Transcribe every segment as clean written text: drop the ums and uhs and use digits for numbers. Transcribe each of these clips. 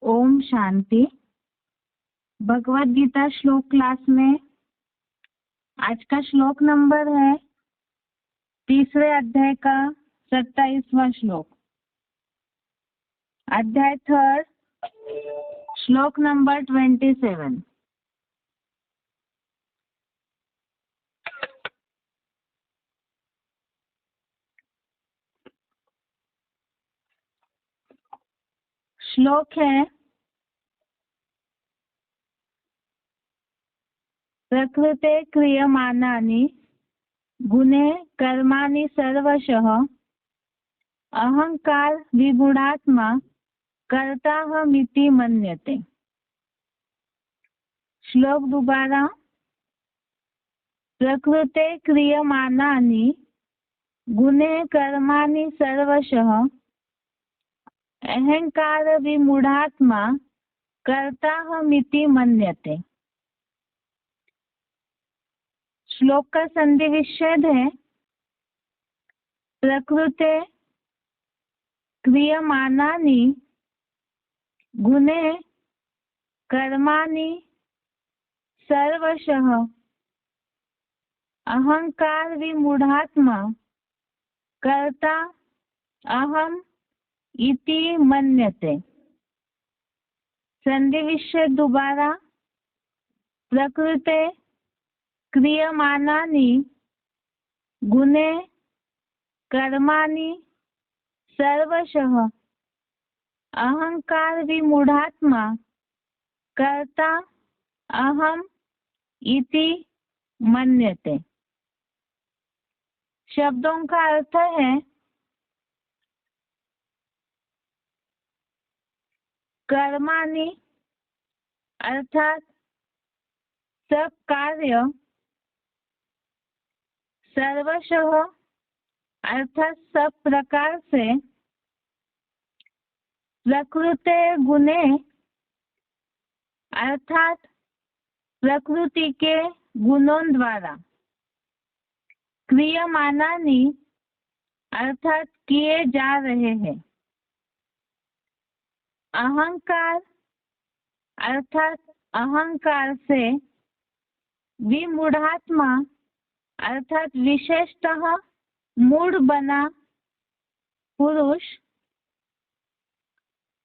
ओम शांति। भगवत गीता श्लोक क्लास में आज का श्लोक नंबर है 3 अध्याय का 27वां श्लोक। अध्याय 3 श्लोक नंबर 27। श्लोक है, प्रकृते क्रियमाणानि गुणे कर्माणि सर्वशः अहंकार विगुणात्मा कर्ताहमिति मन्यते। श्लोक दोबारा। प्रकृते क्रियमाणानि गुणे कर्माणि सर्वशः अहंकार विमूढ़ात्मा कर्ताहमिति मन्यते। श्लोक का संधि विच्छेद है, प्रकृते क्रियमाणानि गुणे कर्माणि सर्वशः अहंकार विमूढ़ात्मा कर्ता अहम इति मन्यते। संधि विच्छेद दोबारा। प्रकृते क्रियमाणानि गुणे कर्माणि सर्वशः अहंकार विमूढ़ात्मा कर्ता अहम इति मन्यते। शब्दों का अर्थ है, कर्माणि अर्थात सब कार्य, सर्वशः अर्थात सब प्रकार से, प्रकृते गुणे अर्थात प्रकृति के गुणों द्वारा, क्रियमाणानि अर्थात किए जा रहे हैं, अहंकार अर्थात अहंकार से, विमूढ़ात्मा अर्थात विशेषतः मूढ़ बना पुरुष,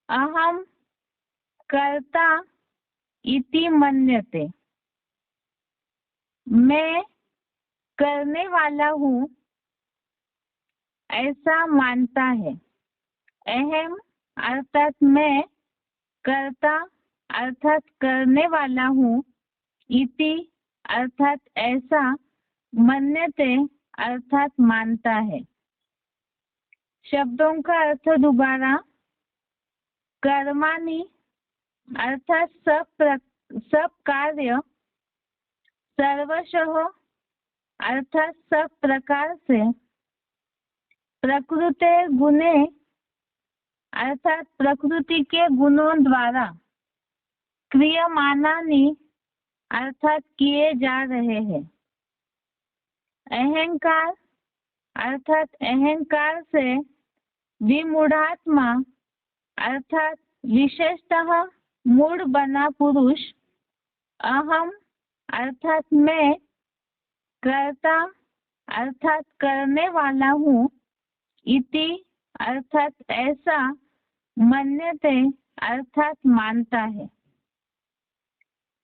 अहम कर्ता इति मन्यते मैं करने वाला हूँ ऐसा मानता है। अहम अर्थात मैं, कर्ता अर्थात करने वाला हूँ, इति अर्थात ऐसा, मन्यते अर्थात मानता है। शब्दों का अर्थ दोबारा। कर्माणि अर्थात सब कार्य, सर्वशः अर्थात सब प्रकार से, प्रकृते गुणे अर्थात प्रकृति के गुणों द्वारा, क्रियमाणानि अर्थात किए जा रहे हैं, अहंकार अर्थात अहंकार से, विमूढ़ात्मा अर्थात विशेषतः मूढ़ बना पुरुष, अहम अर्थात मैं, कर्ता अर्थात करने वाला हूँ, इति अर्थात ऐसा, मन्यते अर्थात मानता है।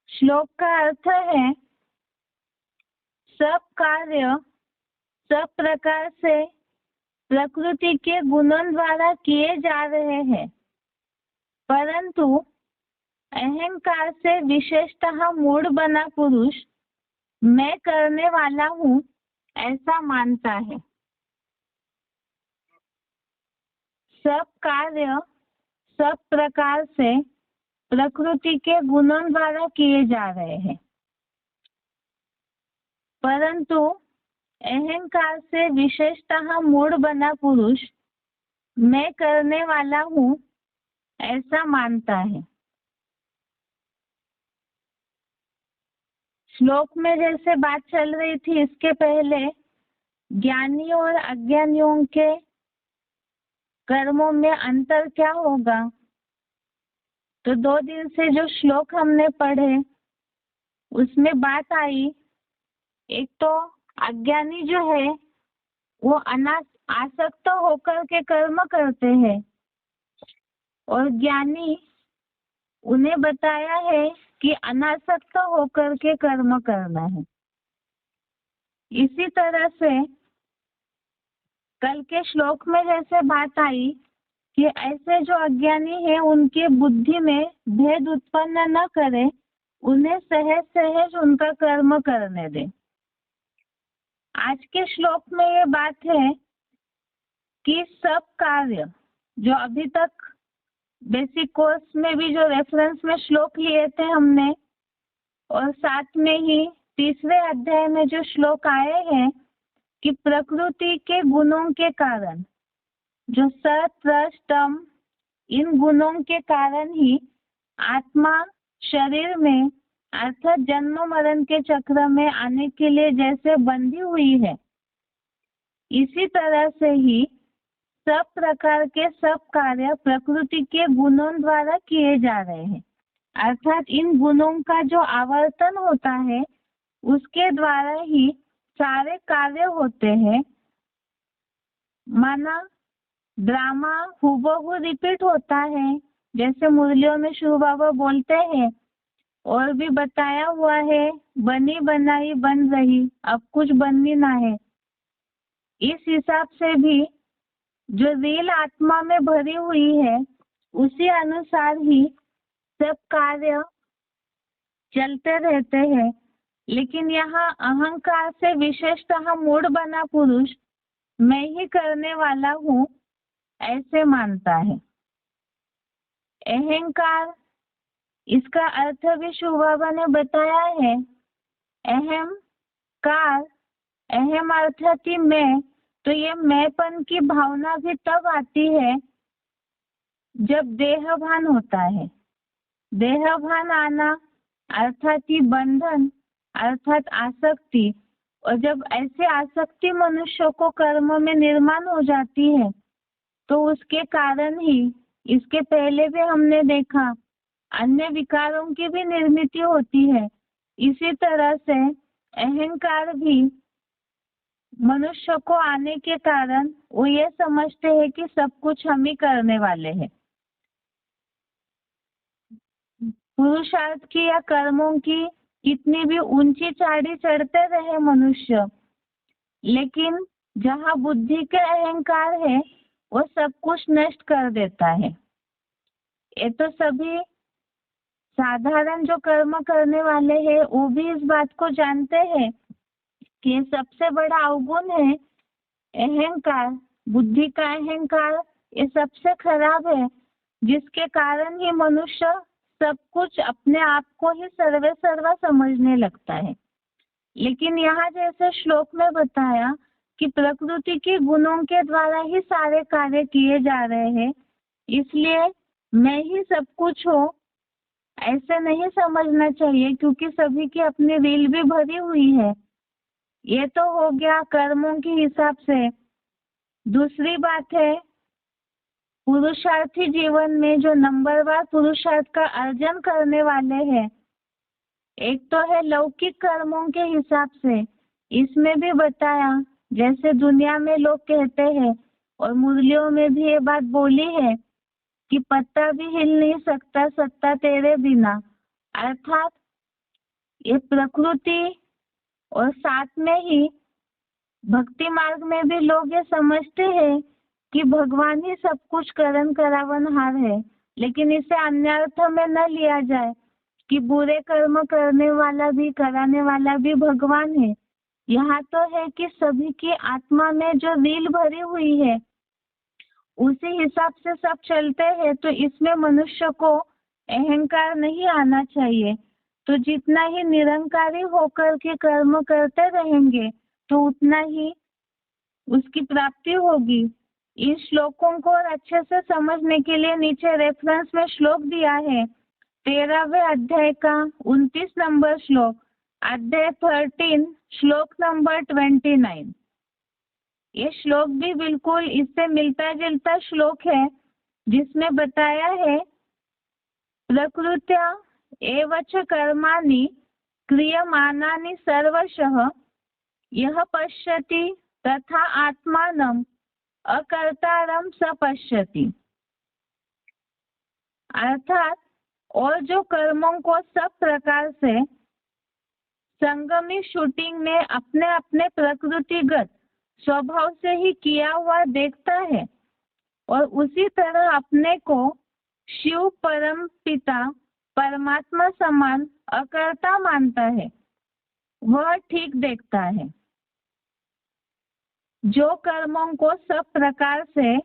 श्लोक का अर्थ है, सब कार्य सब प्रकार से प्रकृति के गुणों द्वारा किए जा रहे हैं, परंतु अहंकार से विशेषतः मूढ़ बना पुरुष मैं करने वाला हूँ ऐसा मानता है। सब कार्य सब प्रकार से प्रकृति के गुणों द्वारा किए जा रहे हैं, परंतु अहंकार से विशेषतः मूढ़ बना पुरुष मैं करने वाला हूँ ऐसा मानता है। श्लोक में जैसे बात चल रही थी, इसके पहले ज्ञानी और अज्ञानियों के कर्मों में अंतर क्या होगा, तो 2 दिन से जो श्लोक हमने पढ़े उसमें बात आई, एक तो अज्ञानी जो है वो आसक्त होकर के कर्म करते हैं और ज्ञानी उन्हें बताया है कि अनासक्त होकर के कर्म करना है। इसी तरह से कल के श्लोक में जैसे बात आई कि ऐसे जो अज्ञानी है उनके बुद्धि में भेद उत्पन्न न करे, उन्हें सहज सहज उनका कर्म करने दे। आज के श्लोक में ये बात है कि सब कार्य जो अभी तक बेसिक कोर्स में भी जो रेफरेंस में श्लोक लिए थे हमने, और साथ में ही तीसरे अध्याय में जो श्लोक आए हैं कि प्रकृति के गुणों के कारण, जो सत रज तम, इन गुणों के कारण ही आत्मा शरीर में अर्थात जन्म मरण के चक्र में आने के लिए जैसे बंधी हुई है, इसी तरह से ही सब प्रकार के सब कार्य प्रकृति के गुणों द्वारा किए जा रहे हैं। अर्थात इन गुणों का जो आवर्तन होता है उसके द्वारा ही सारे कार्य होते हैं। माना ड्रामा हूबहू रिपीट होता है, जैसे मुरलियों में शिव बाबा बोलते हैं, और भी बताया हुआ है, बनी बनाई बन रही, अब कुछ बननी ना है। इस हिसाब से भी जो रील आत्मा में भरी हुई है उसी अनुसार ही सब कार्य चलते रहते हैं। लेकिन यहाँ अहंकार से विशेषतः मूड बना पुरुष मैं ही करने वाला हूँ ऐसे मानता है। अहंकार, इसका अर्थ भी शिव बाबा ने बताया है। अहम कार, अहम अर्थात ही मैं, तो ये मैंपन की भावना भी तब आती है जब देहभान होता है। देहभान आना अर्थात ही बंधन अर्थात आसक्ति, और जब ऐसे आसक्ति मनुष्य को कर्म में निर्माण हो जाती है तो उसके कारण ही, इसके पहले भी हमने देखा, अन्य विकारों की भी निर्मित होती है। इसी तरह से अहंकार भी मनुष्य को आने के कारण वो ये समझते हैं कि सब कुछ हम ही करने वाले हैं। पुरुषार्थ की या कर्मों की कितनी भी ऊंची चाड़ी चढ़ते रहे मनुष्य, लेकिन जहाँ बुद्धि के अहंकार है वो सब कुछ नष्ट कर देता है। ये तो सभी साधारण जो कर्म करने वाले हैं वो भी इस बात को जानते हैं कि सबसे बड़ा अवगुण है अहंकार, बुद्धि का अहंकार। ये सबसे खराब है, जिसके कारण ही मनुष्य सब कुछ अपने आप को ही सर्वे सर्वा समझने लगता है। लेकिन यहाँ जैसे श्लोक में बताया कि प्रकृति के गुणों के द्वारा ही सारे कार्य किए जा रहे हैं, इसलिए मैं ही सब कुछ हूँ ऐसे नहीं समझना चाहिए, क्योंकि सभी की अपनी रील भी भरी हुई है। ये तो हो गया कर्मों के हिसाब से। दूसरी बात है पुरुषार्थी जीवन में जो नंबरवार पुरुषार्थ का अर्जन करने वाले हैं, एक तो है लौकिक कर्मों के हिसाब से। इसमें भी बताया जैसे दुनिया में लोग कहते हैं और मुरलियों में भी ये बात बोली है कि पत्ता भी हिल नहीं सकता सत्ता तेरे बिना। अर्थात ये प्रकृति, और साथ में ही भक्ति मार्ग में भी लोग ये समझते हैं कि भगवान ही सब कुछ करण करावनहार है, लेकिन इसे अन्य अर्थ में न लिया जाए कि बुरे कर्म करने वाला भी कराने वाला भी भगवान है। यहाँ तो है कि सभी की आत्मा में जो रील भरी हुई है उसी हिसाब से सब चलते हैं, तो इसमें मनुष्य को अहंकार नहीं आना चाहिए। तो जितना ही निरंकारी होकर के कर्म करते रहेंगे तो उतना ही उसकी प्राप्ति होगी। इन श्लोकों को और अच्छे से समझने के लिए नीचे रेफरेंस में श्लोक दिया है, 13वें अध्याय का 29 नंबर श्लोक, अध्याय 13 श्लोक नंबर 29। ये श्लोक भी बिल्कुल इससे मिलता जुलता श्लोक है, जिसमें बताया है प्रकृत्या एव च कर्माणि क्रियमाणानि सर्वशः यः पश्यति तथा आत्मानं अकर्तारं स पश्यति। अर्थात और जो कर्मों को सब प्रकार से संगमी शूटिंग में अपने अपने प्रकृतिगत स्वभाव से ही किया हुआ देखता है और उसी तरह अपने को शिव परम पिता परमात्मा समान अकर्ता मानता है, वह ठीक देखता है। जो कर्मों को सब प्रकार से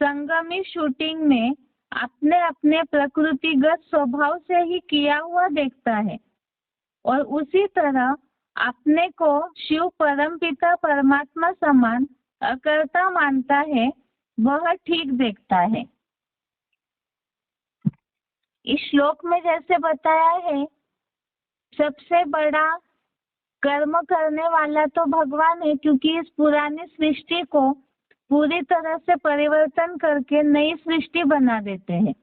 संगमी शूटिंग में अपने अपने प्रकृतिगत स्वभाव से ही किया हुआ देखता है और उसी तरह अपने को शिव परम पिता परमात्मा समान अकर्ता मानता है, वह ठीक देखता है। इस श्लोक में जैसे बताया है, सबसे बड़ा कर्म करने वाला तो भगवान है, क्योंकि इस पुरानी सृष्टि को पूरी तरह से परिवर्तन करके नई सृष्टि बना देते हैं।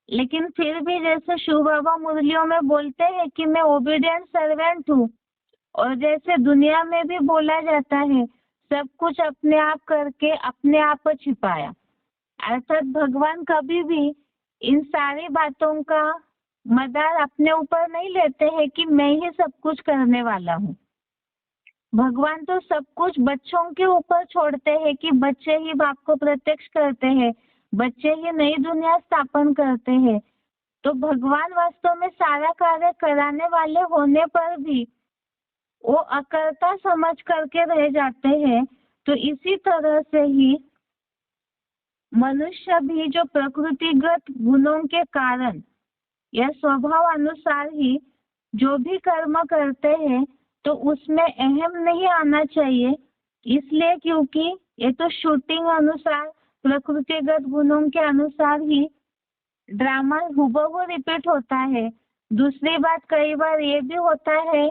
लेकिन फिर भी जैसे शिव बाबा मुरलियों में बोलते हैं कि मैं ओबीडियंट सर्वेंट हूँ, और जैसे दुनिया में भी बोला जाता है सब कुछ अपने आप करके अपने आप छिपाया, अर्थात भगवान कभी भी इन सारी बातों का मदार अपने ऊपर नहीं लेते हैं कि मैं ही सब कुछ करने वाला हूँ। भगवान तो सब कुछ बच्चों के ऊपर छोड़ते हैं कि बच्चे ही बाप को प्रत्यक्ष करते हैं, बच्चे ही नई दुनिया स्थापन करते हैं। तो भगवान वास्तव में सारा कार्य कराने वाले होने पर भी वो अकर्ता समझ करके रह जाते हैं। तो इसी तरह से ही मनुष्य भी जो प्रकृतिगत गुणों के कारण या स्वभाव अनुसार ही जो भी कर्म करते हैं, तो उसमें अहम नहीं आना चाहिए, इसलिए क्योंकि ये तो शूटिंग अनुसार प्रकृतिगत गुणों के अनुसार ही ड्रामा हुबहू रिपीट होता है। दूसरी बात, कई बार ये भी होता है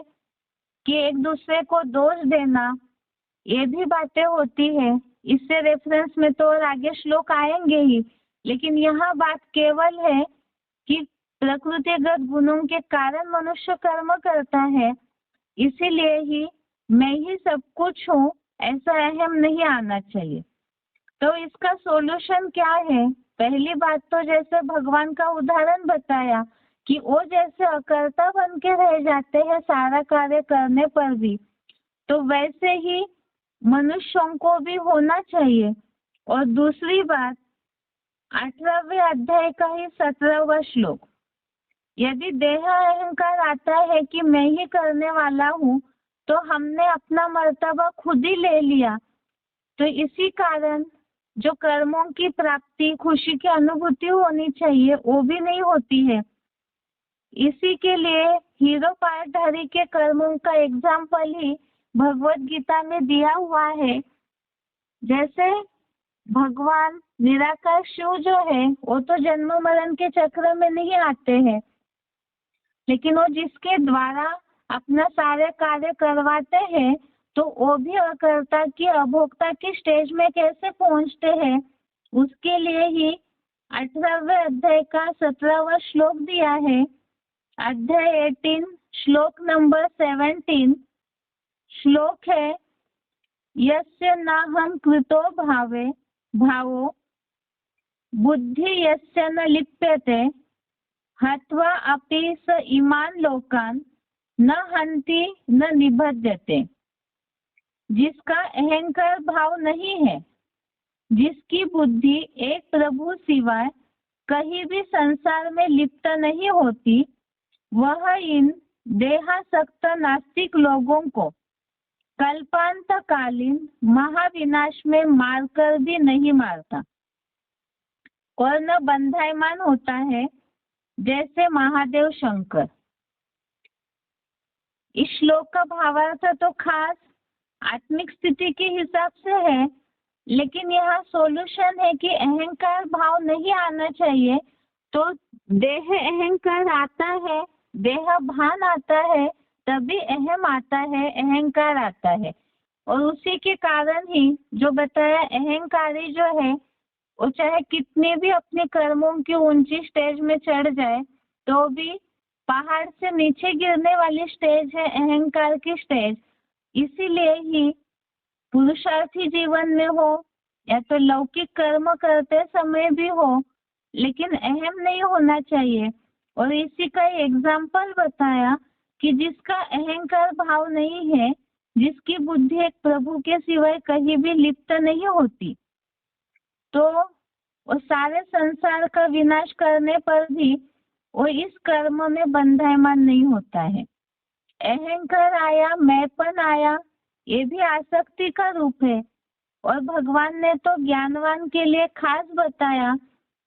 कि एक दूसरे को दोष देना, ये भी बातें होती है। इससे रेफरेंस में तो और आगे श्लोक आएंगे ही, लेकिन यहाँ बात केवल है कि प्रकृतिगत गुणों के कारण मनुष्य कर्म करता है, इसीलिए ही मैं ही सब कुछ हूँ ऐसा अहम नहीं आना चाहिए। तो इसका सॉल्यूशन क्या है? पहली बात तो जैसे भगवान का उदाहरण बताया कि वो जैसे अकर्ता बन के रह जाते हैं सारा कार्य करने पर भी, तो वैसे ही मनुष्यों को भी होना चाहिए। और दूसरी बात, 18वें अध्याय का ही 17वां श्लोक, यदि देह अहंकार आता है कि मैं ही करने वाला हूँ, तो हमने अपना मर्तबा खुद ही ले लिया। तो इसी कारण जो कर्मों की प्राप्ति, खुशी की अनुभूति होनी चाहिए, वो भी नहीं होती है। इसी के लिए हीरो पार्टधारी के कर्मों का एग्जाम्पल ही भगवत गीता में दिया हुआ है। जैसे भगवान निराकार शिव जो है, वो तो जन्म मरण के चक्र में नहीं आते हैं, लेकिन वो जिसके द्वारा अपना सारे कार्य करवाते हैं, तो वो भी अकर्ता की अभोक्ता की स्टेज में कैसे पहुंचते हैं, उसके लिए ही 18वें अध्याय का 17वां श्लोक दिया है। अध्याय 18 श्लोक नंबर 17 श्लोक है, यस्य नाहं कृतो भावो बुद्धि यस्य न लिप्यते हत्वा अपि स इमान् लोकान् न हन्ति न निबध्यते। जिसका अहंकार भाव नहीं है, जिसकी बुद्धि एक प्रभु सिवाय कहीं भी संसार में लिप्त नहीं होती, वह इन देहासक्त नास्तिक लोगों को कल्पांतकालीन महाविनाश में मारकर भी नहीं मारता और न बंधायमान होता है जैसे महादेव शंकर। इस श्लोक का भावार्थ तो खास आत्मिक स्थिति के हिसाब से है, लेकिन यहाँ सॉल्यूशन है कि अहंकार भाव नहीं आना चाहिए। तो देह अहंकार आता है, देह भान आता है, तभी अहम आता है, अहंकार आता है। और उसी के कारण ही जो बताया, अहंकारी जो है वो चाहे कितने भी अपने कर्मों की ऊंची स्टेज में चढ़ जाए, तो भी पहाड़ से नीचे गिरने वाली स्टेज है अहंकार की स्टेज। इसीलिए ही पुरुषार्थी जीवन में हो या तो लौकिक कर्म करते समय भी हो, लेकिन अहम नहीं होना चाहिए। और इसी का एग्जाम्पल बताया कि जिसका अहंकार भाव नहीं है, जिसकी बुद्धि एक प्रभु के सिवाय कहीं भी लिप्त नहीं होती, तो वो सारे संसार का विनाश करने पर भी वो इस कर्म में बंधायमान नहीं होता है। अहंकार आया, मैंपन आया, ये भी आसक्ति का रूप है। और भगवान ने तो ज्ञानवान के लिए खास बताया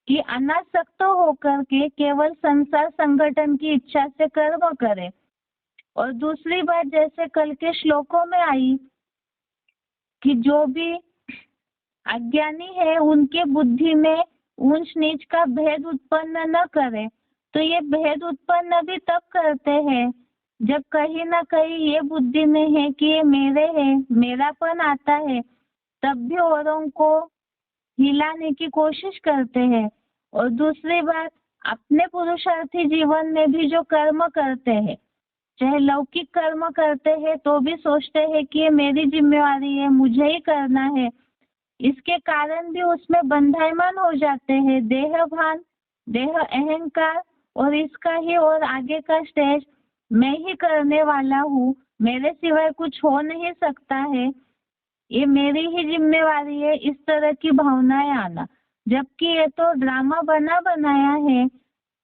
कि अनासक्त होकर के केवल संसार संगठन की इच्छा से कर्म करे। और दूसरी बात जैसे कल के श्लोकों में आई कि जो भी अज्ञानी है उनके बुद्धि में ऊंच नीच का भेद उत्पन्न न करे। तो ये भेद उत्पन्न भी तब करते हैं जब कहीं ना कहीं ये बुद्धि में है कि ये मेरे है, मेरापन आता है, तब भी औरों को हिलाने की कोशिश करते हैं। और दूसरी बात, अपने पुरुषार्थी जीवन में भी जो कर्म करते हैं, चाहे लौकिक कर्म करते हैं, तो भी सोचते हैं कि ये मेरी जिम्मेवारी है, मुझे ही करना है। इसके कारण भी उसमें बंधायमान हो जाते हैं। देह भान, देह अहंकार और इसका ही और आगे का स्टेज, मैं ही करने वाला हूँ, मेरे सिवाय कुछ हो नहीं सकता है, ये मेरी ही जिम्मेवारी है, इस तरह की भावनाएं आना। जबकि ये तो ड्रामा बना बनाया है।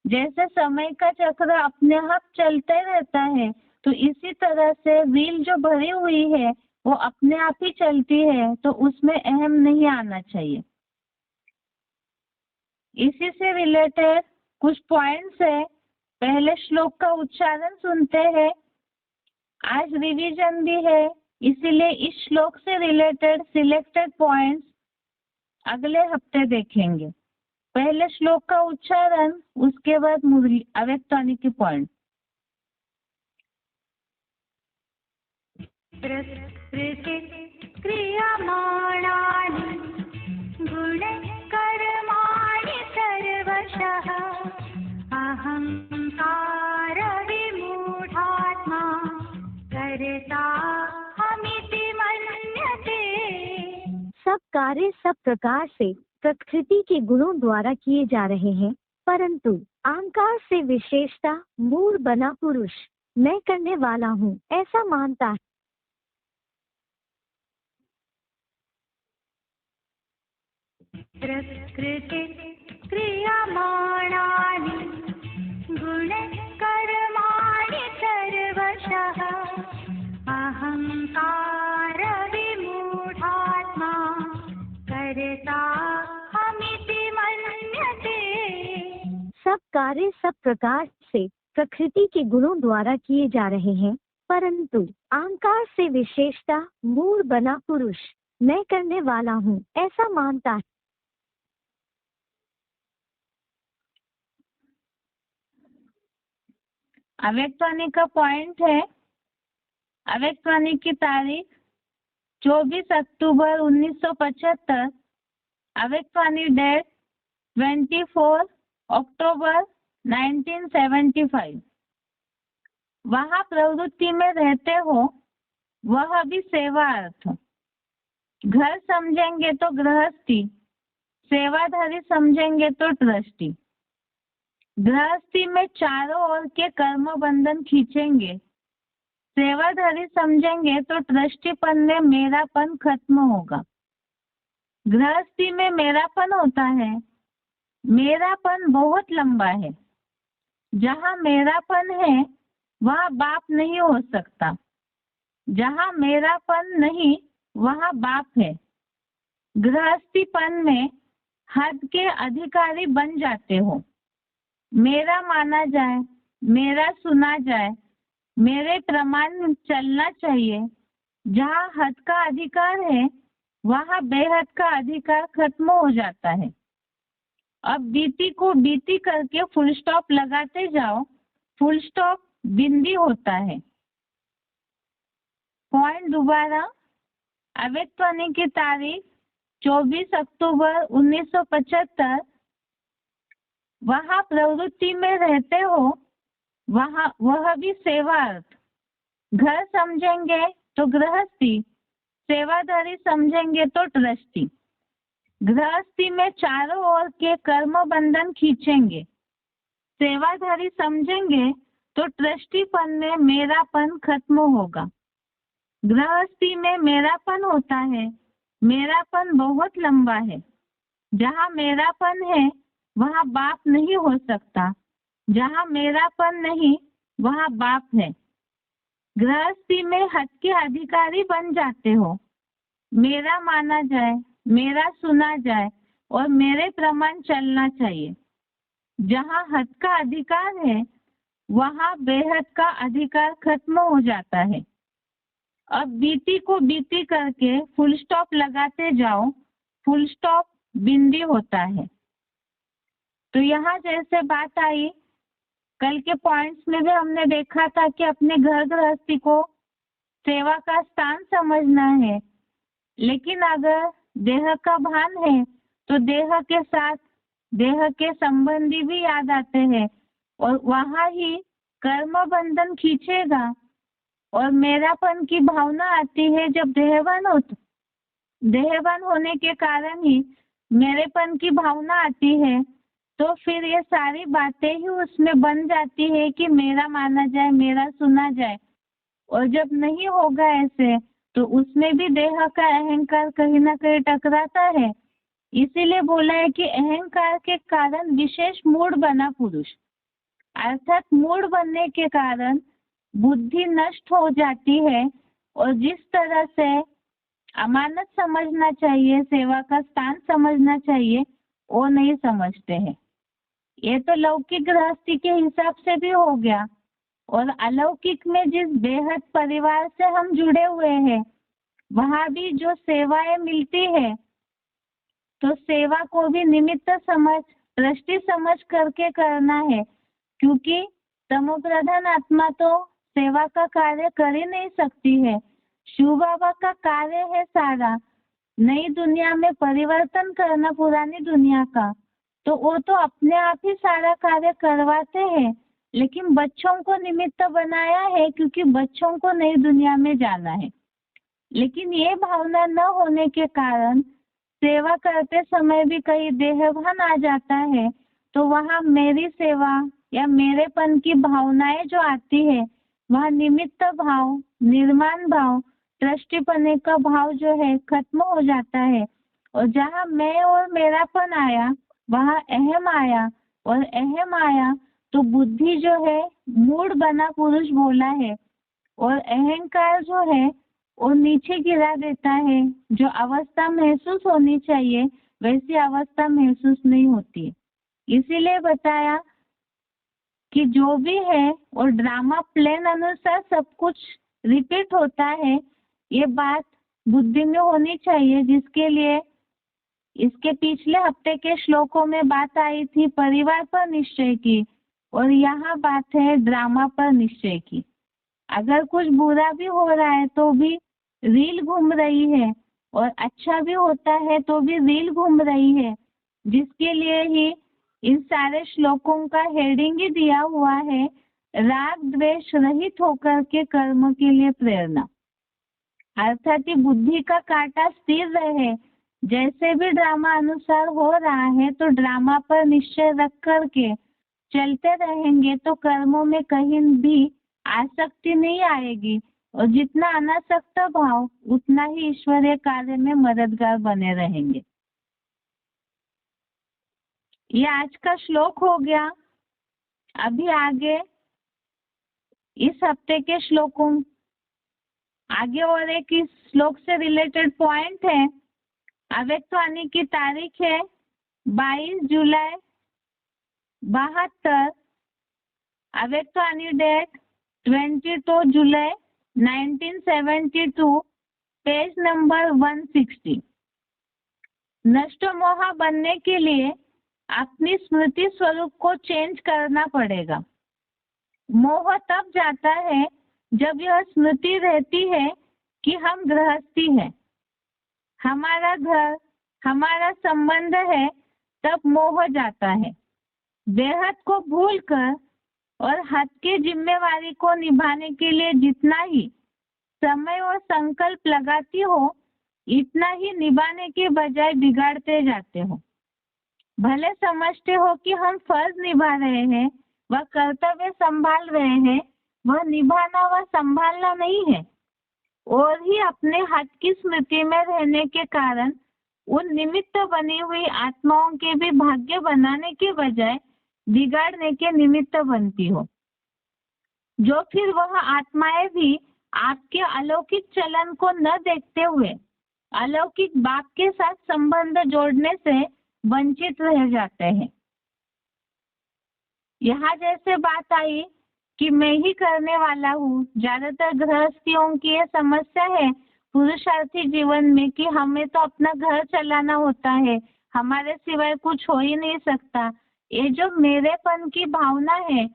जैसे समय का चक्र अपने आप चलते रहता है, तो इसी तरह से व्हील जो भरी हुई है वो अपने आप ही चलती है, तो उसमें अहम नहीं आना चाहिए। इसी से रिलेटेड कुछ पॉइंट्स है। पहले श्लोक का उच्चारण सुनते हैं। आज रिवीजन भी है, इसीलिए इस श्लोक से रिलेटेड सिलेक्टेड पॉइंट्स अगले हफ्ते देखेंगे। पहले श्लोक का उच्चारण, उसके बाद मुरली अव्यक्तवाणी के पॉइंट। प्रकृति क्रियमाणानि गुणकर्माणि सर्वशः अहंकार विमूढात्मा कर्ताहमिति मन्यते। सब कार्य सब प्रकार से प्रकृति के गुणों द्वारा किए जा रहे हैं, परंतु अहंकार से विशेषता मूढ़ बना पुरुष मैं करने वाला हूँ ऐसा मानता है। प्रकृति क्रियमाणानि गुणकर्माणि सर्वशः अहंकार विमूढात्मा कर्ताहमिति मन्यते। सब कार्य सब प्रकार से प्रकृति के गुणों द्वारा किए जा रहे हैं, परंतु अहंकार से विशेषता मूढ़ बना पुरुष मैं करने वाला हूँ ऐसा मानता है। अव्यक्तवाणी का पॉइंट है, अव्यक्तवाणी की तारीख 24 अक्टूबर 1975, अव्यक्तवाणी डेट 24 अक्टूबर 1975। वहाँ प्रवृत्ति में रहते हो, वह भी सेवा अर्थ। घर समझेंगे तो गृहस्थी, सेवाधारी समझेंगे तो ट्रस्टी। गृहस्थी में चारों ओर के कर्म बंधन खींचेंगे, सेवाधारी समझेंगे तो ट्रस्टीपन में मेरापन खत्म होगा। गृहस्थी में मेरापन होता है, मेरापन बहुत लंबा है। जहाँ मेरापन है वहाँ बाप नहीं हो सकता, जहाँ मेरापन नहीं वहाँ बाप है। गृहस्थीपन में हद के अधिकारी बन जाते हो, मेरा माना जाए, मेरा सुना जाए, मेरे प्रमाण चलना चाहिए। जहाँ हद का अधिकार है वहाँ बेहद का अधिकार खत्म हो जाता है। अब बीती को बीती करके फुल स्टॉप लगाते जाओ, फुल स्टॉप बिंदी होता है। पॉइंट दोबारा, अव्यक्तवाणी की तारीख 24 अक्टूबर 1975, वहाँ प्रवृत्ति में रहते हो, वहाँ वह भी सेवा अर्थ। घर समझेंगे तो गृहस्थी, सेवाधारी समझेंगे तो ट्रस्टी। गृहस्थी में चारों ओर के कर्म बंधन खींचेंगे, सेवाधारी समझेंगे तो ट्रस्टीपन में मेरापन खत्म होगा। गृहस्थी में मेरापन होता है, मेरापन बहुत लंबा है। जहाँ मेरापन है वहाँ बाप नहीं हो सकता, जहाँ मेरापन नहीं वहाँ बाप है। गृहस्थी में हद के अधिकारी बन जाते हो, मेरा माना जाए, मेरा सुना जाए और मेरे प्रमाण चलना चाहिए। जहाँ हद का अधिकार है वहाँ बेहद का अधिकार खत्म हो जाता है। अब बीती को बीती करके फुल स्टॉप लगाते जाओ, फुल स्टॉप बिंदी होता है। तो यहाँ जैसे बात आई, कल के पॉइंट्स में भी हमने देखा था कि अपने घर गृहस्थी को सेवा का स्थान समझना है, लेकिन अगर देह का भान है तो देह के साथ देह के संबंधी भी याद आते हैं और वहाँ ही कर्म बंधन खींचेगा और मेरापन की भावना आती है। जब देहवान होने के कारण ही मेरेपन की भावना आती है, तो फिर ये सारी बातें ही उसमें बन जाती है कि मेरा माना जाए, मेरा सुना जाए। और जब नहीं होगा ऐसे तो उसमें भी देह का अहंकार कहीं ना कहीं टकराता है। इसीलिए बोला है कि अहंकार के कारण विशेष मूड बना पुरुष, अर्थात मूड बनने के कारण बुद्धि नष्ट हो जाती है और जिस तरह से अमानत समझना चाहिए, सेवा का स्थान समझना चाहिए, वो नहीं समझते हैं। ये तो लौकिक गृहस्थी के हिसाब से भी हो गया। और अलौकिक में जिस बेहद परिवार से हम जुड़े हुए हैं वहाँ भी जो सेवाएं मिलती है, तो सेवा को भी निमित्त समझ, दृष्टि समझ करके करना है, क्योंकि तमोप्रधान आत्मा तो सेवा का कार्य कर ही नहीं सकती है। शिव बाबा का कार्य है सारा नई दुनिया में परिवर्तन करना पुरानी दुनिया का, तो वो तो अपने आप ही सारा कार्य करवाते हैं, लेकिन बच्चों को निमित्त बनाया है क्योंकि बच्चों को नई दुनिया में जाना है। लेकिन ये भावना न होने के कारण सेवा करते समय भी कहीं देहभान आ जाता है, तो वहाँ मेरी सेवा या मेरेपन की भावनाएं जो आती है, वहाँ निमित्त भाव, निर्माण भाव, दृष्टिपने का भाव जो है खत्म हो जाता है। और जहाँ मैं और मेरापन आया वहाँ अहम आया, और अहम आया तो बुद्धि जो है मूड बना पुरुष बोला है, और अहंकार जो है वो नीचे गिरा देता है। जो अवस्था महसूस होनी चाहिए वैसी अवस्था महसूस नहीं होती। इसीलिए बताया कि जो भी है और ड्रामा प्लान अनुसार सब कुछ रिपीट होता है, ये बात बुद्धि में होनी चाहिए। जिसके लिए इसके पिछले हफ्ते के श्लोकों में बात आई थी परिवार पर निश्चय की, और यहाँ बात है ड्रामा पर निश्चय की। अगर कुछ बुरा भी हो रहा है तो भी रील घूम रही है, और अच्छा भी होता है तो भी रील घूम रही है, जिसके लिए ही इन सारे श्लोकों का हेडिंग ही दिया हुआ है, राग द्वेष रहित होकर के कर्म के लिए प्रेरणा। अर्थात बुद्धि का कांटा स्थिर रहे, जैसे भी ड्रामा अनुसार हो रहा है तो ड्रामा पर निश्चय रख करके चलते रहेंगे तो कर्मों में कहीं भी आसक्ति नहीं आएगी, और जितना अनासक्त भाव उतना ही ईश्वरीय कार्य में मददगार बने रहेंगे। ये आज का श्लोक हो गया। अभी आगे इस हफ्ते के श्लोकों आगे और एक इस श्लोक से रिलेटेड पॉइंट है। अव्यक्तवाणी की तारीख है 22 जुलाई 72। अव्यक्तवाणी डेट 22 जुलाई 1972, पेज नंबर 160। नष्ट मोह बनने के लिए अपनी स्मृति स्वरूप को चेंज करना पड़ेगा। मोह तब जाता है जब यह स्मृति रहती है कि हम गृहस्थी है, हमारा घर, हमारा संबंध है, तब मोह जाता है। बेहद को भूलकर और हद की जिम्मेवारी को निभाने के लिए जितना ही समय और संकल्प लगाती हो, इतना ही निभाने के बजाय बिगाड़ते जाते हो। भले समझते हो कि हम फर्ज निभा रहे हैं, वह कर्तव्य संभाल रहे हैं, वह निभाना व संभालना नहीं है, और ही अपने हद की स्मृति में रहने के कारण उन निमित्त बनी हुई आत्माओं के भी भाग्य बनाने के बजाय बिगाड़ने के निमित्त बनती हो, जो फिर वह आत्माएं भी आपके अलौकिक चलन को न देखते हुए अलौकिक बाप के साथ संबंध जोड़ने से वंचित रह जाते हैं। यहाँ जैसे बात आई कि मैं ही करने वाला हूँ, ज्यादातर गृहस्थियों की ये समस्या है पुरुषार्थी जीवन में कि हमें तो अपना घर चलाना होता है, हमारे सिवाय कुछ हो ही नहीं सकता। ये जो मेरेपन की भावना है,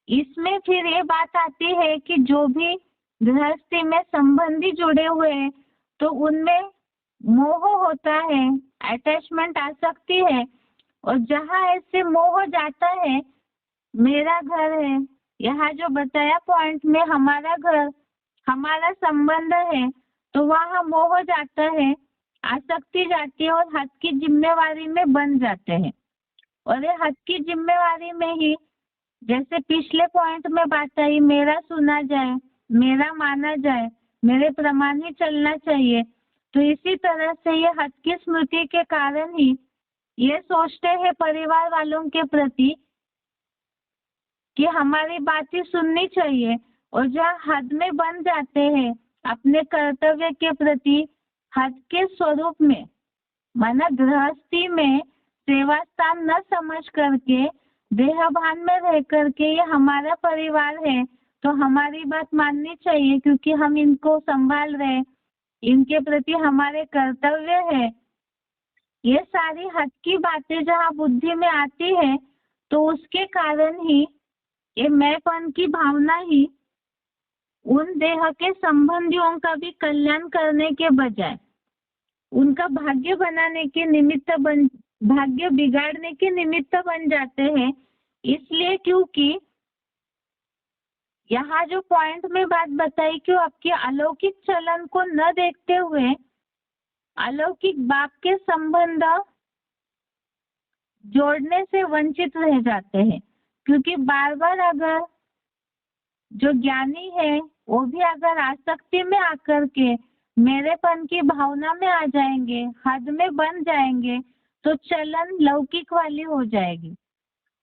इसमें फिर ये बात आती है कि जो भी गृहस्थी में संबंधी जुड़े हुए हैं तो उनमें मोह होता है, अटैचमेंट आ सकती है, और जहाँ ऐसे मोह जाता है, मेरा घर है, यहाँ जो बताया पॉइंट में हमारा घर, हमारा संबंध है, तो वहाँ मोह जाता है, आसक्ति जाती है और हद की जिम्मेवारी में बन जाते हैं। और ये हद की जिम्मेवारी में ही जैसे पिछले पॉइंट में बात आई, मेरा सुना जाए, मेरा माना जाए, मेरे प्रमाण ही चलना चाहिए, तो इसी तरह से ये हद की स्मृति के कारण ही ये सोचते हैं परिवार वालों के प्रति कि हमारी बात ही सुननी चाहिए, और जहाँ हद में बन जाते हैं अपने कर्तव्य के प्रति हद के स्वरूप में, माना गृहस्थी में सेवा स्थान न समझ करके देहभान में रह करके ये हमारा परिवार है तो हमारी बात माननी चाहिए क्योंकि हम इनको संभाल रहे, इनके प्रति हमारे कर्तव्य है। ये सारी हद की बातें जहाँ बुद्धि में आती है तो उसके कारण ही ये मैंपन की भावना ही उन देह के संबंधियों का भी कल्याण करने के बजाय उनका भाग्य बनाने के निमित्त भाग्य बिगाड़ने के निमित्त बन जाते हैं। इसलिए क्योंकि यहाँ जो पॉइंट में बात बताई कि आपके अलौकिक चलन को न देखते हुए अलौकिक बाप के संबंध जोड़ने से वंचित रह जाते हैं, क्योंकि बार बार अगर जो ज्ञानी है वो भी अगर आसक्ति में आकर के मेरेपन की भावना में आ जाएंगे, हद में बन जाएंगे, तो चलन लौकिक वाली हो जाएगी,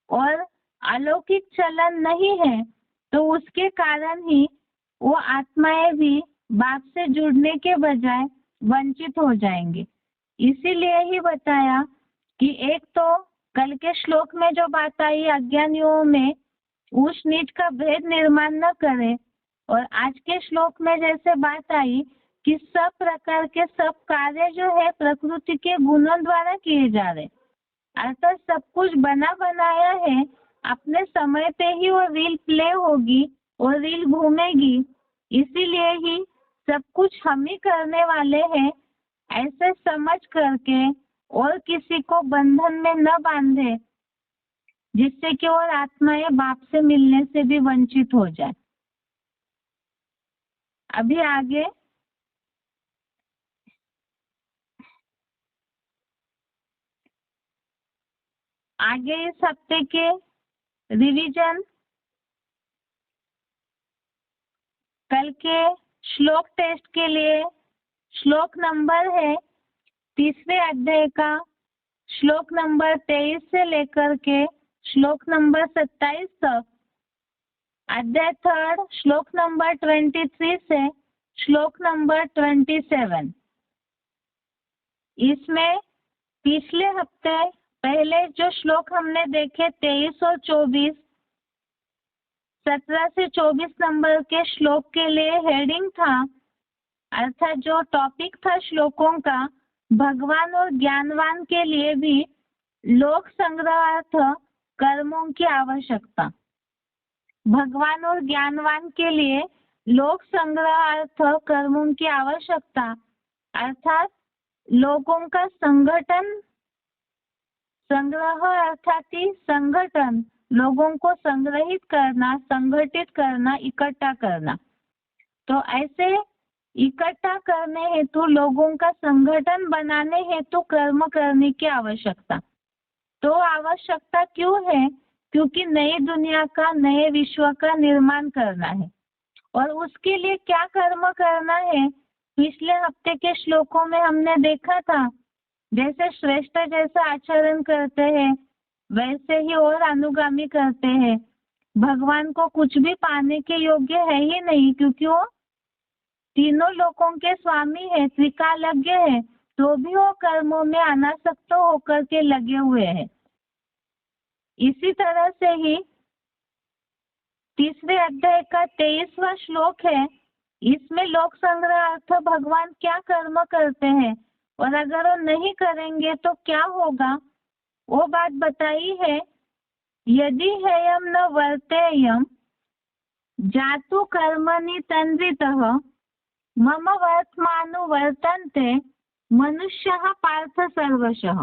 और अलौकिक चलन नहीं है तो उसके कारण ही वो आत्माएं भी बाप से जुड़ने के बजाय वंचित हो जाएंगे। इसीलिए ही बताया कि एक तो कल के श्लोक में जो बात आई अज्ञानियों में ऊंच नीच का भेद निर्माण न करे, और आज के श्लोक में जैसे बात आई कि सब प्रकार के सब कार्य जो है प्रकृति के गुणों द्वारा किए जा रहे, अर्थात सब कुछ बना बनाया है, अपने समय पे ही वो रील प्ले होगी और रील घूमेगी, इसीलिए ही सब कुछ हम ही करने वाले हैं ऐसे समझ करके और किसी को बंधन में न बांधे, जिससे कि और आत्माएं बाप से मिलने से भी वंचित हो जाए। अभी आगे इस हफ्ते के रिवीजन, कल के श्लोक टेस्ट के लिए श्लोक नंबर है तीसरे अध्याय का श्लोक नंबर 23 से लेकर के श्लोक नंबर 27 तक, अध्याय 3 श्लोक नंबर 23 से श्लोक नंबर 27। इसमें पिछले हफ्ते पहले जो श्लोक हमने देखे 23 और 24, 17 से 24 नंबर के श्लोक के लिए हेडिंग था, अर्थात जो टॉपिक था श्लोकों का, भगवान और ज्ञानवान के लिए भी लोक संग्रहार्थ कर्मों की आवश्यकता। भगवान और ज्ञानवान के लिए लोक संग्रहार्थ कर्मों की आवश्यकता, अर्थात लोगों का संगठन संग्रह अर्थात ही संगठन, लोगों को संग्रहित करना, संगठित करना, इकट्ठा करना। तो ऐसे इकट्ठा करने हेतु, लोगों का संगठन बनाने हेतु कर्म करने की आवश्यकता। तो आवश्यकता क्यों है? क्योंकि नई दुनिया का, नए विश्व का निर्माण करना है। और उसके लिए क्या कर्म करना है? पिछले हफ्ते के श्लोकों में हमने देखा था, जैसे श्रेष्ठ जैसा आचरण करते हैं वैसे ही और अनुगामी करते हैं। भगवान को कुछ भी पाने के योग्य है ही नहीं, क्योंकि वो तीनों लोकों के स्वामी है, त्रिकालज्ञ है, तो भी वो कर्मों में अनासक्त होकर के लगे हुए हैं। इसी तरह से ही तीसरे अध्याय का 23वां श्लोक है, इसमें लोक संग्रह अर्थ भगवान क्या कर्म करते हैं और अगर वो नहीं करेंगे तो क्या होगा, वो बात बताई है। यदि हेयम न वर्तेयम जातु कर्मणि तन्वितः मम वर्तमानु वर्तन्ते मनुष्यः पार्थ सर्वशः।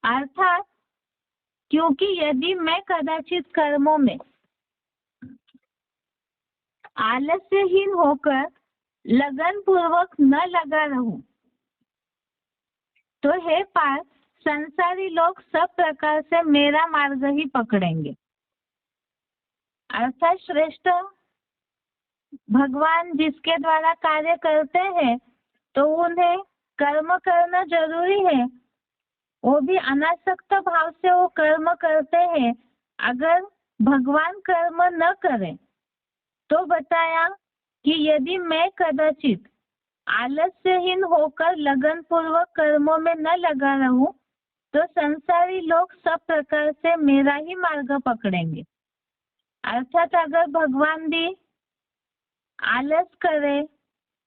अर्थात क्योंकि यदि मैं कदाचित कर्मों में आलस्यहीन होकर लगन पूर्वक न लगा रहूं, तो हे पार्थ, संसारी लोग सब प्रकार से मेरा मार्ग ही पकड़ेंगे। अर्थात श्रेष्ठ भगवान जिसके द्वारा कार्य करते हैं तो उन्हें कर्म करना जरूरी है। वो भी अनासक्त भाव से वो कर्म करते हैं। अगर भगवान कर्म न करें तो बताया कि यदि मैं कदाचित आलस्यहीन होकर लगन पूर्वक कर्मों में न लगा रहूं तो संसारी लोग सब प्रकार से मेरा ही मार्ग पकड़ेंगे। अर्थात अगर भगवान भी आलस करे,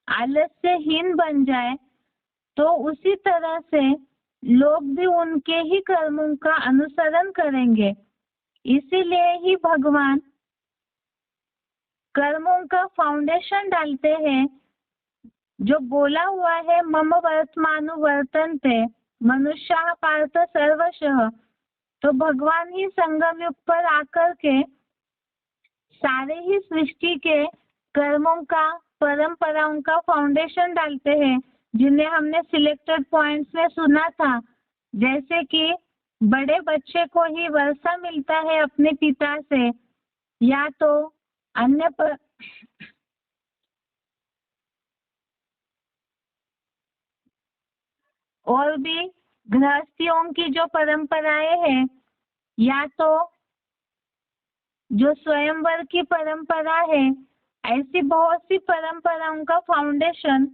आलस्यहीन बन जाए, तो उसी तरह से लोग भी उनके ही कर्मों का अनुसरण करेंगे। इसीलिए ही भगवान कर्मों का फाउंडेशन डालते हैं, जो बोला हुआ है मम वर्तमानु वर्तन्ते मनुष्यः पार्थ सर्वशः। तो भगवान ही संगम युग पर आकर के सारे ही सृष्टि के कर्मों का, परंपराओं का फाउंडेशन डालते हैं, जिन्हें हमने सिलेक्टेड पॉइंट्स में सुना था। जैसे कि बड़े बच्चे को ही वर्षा मिलता है अपने पिता से, या तो अन्य पर और भी गृहस्थियों की जो परंपराएं हैं, या तो जो स्वयंवर की परंपरा है, ऐसी बहुत सी परंपराओं का फाउंडेशन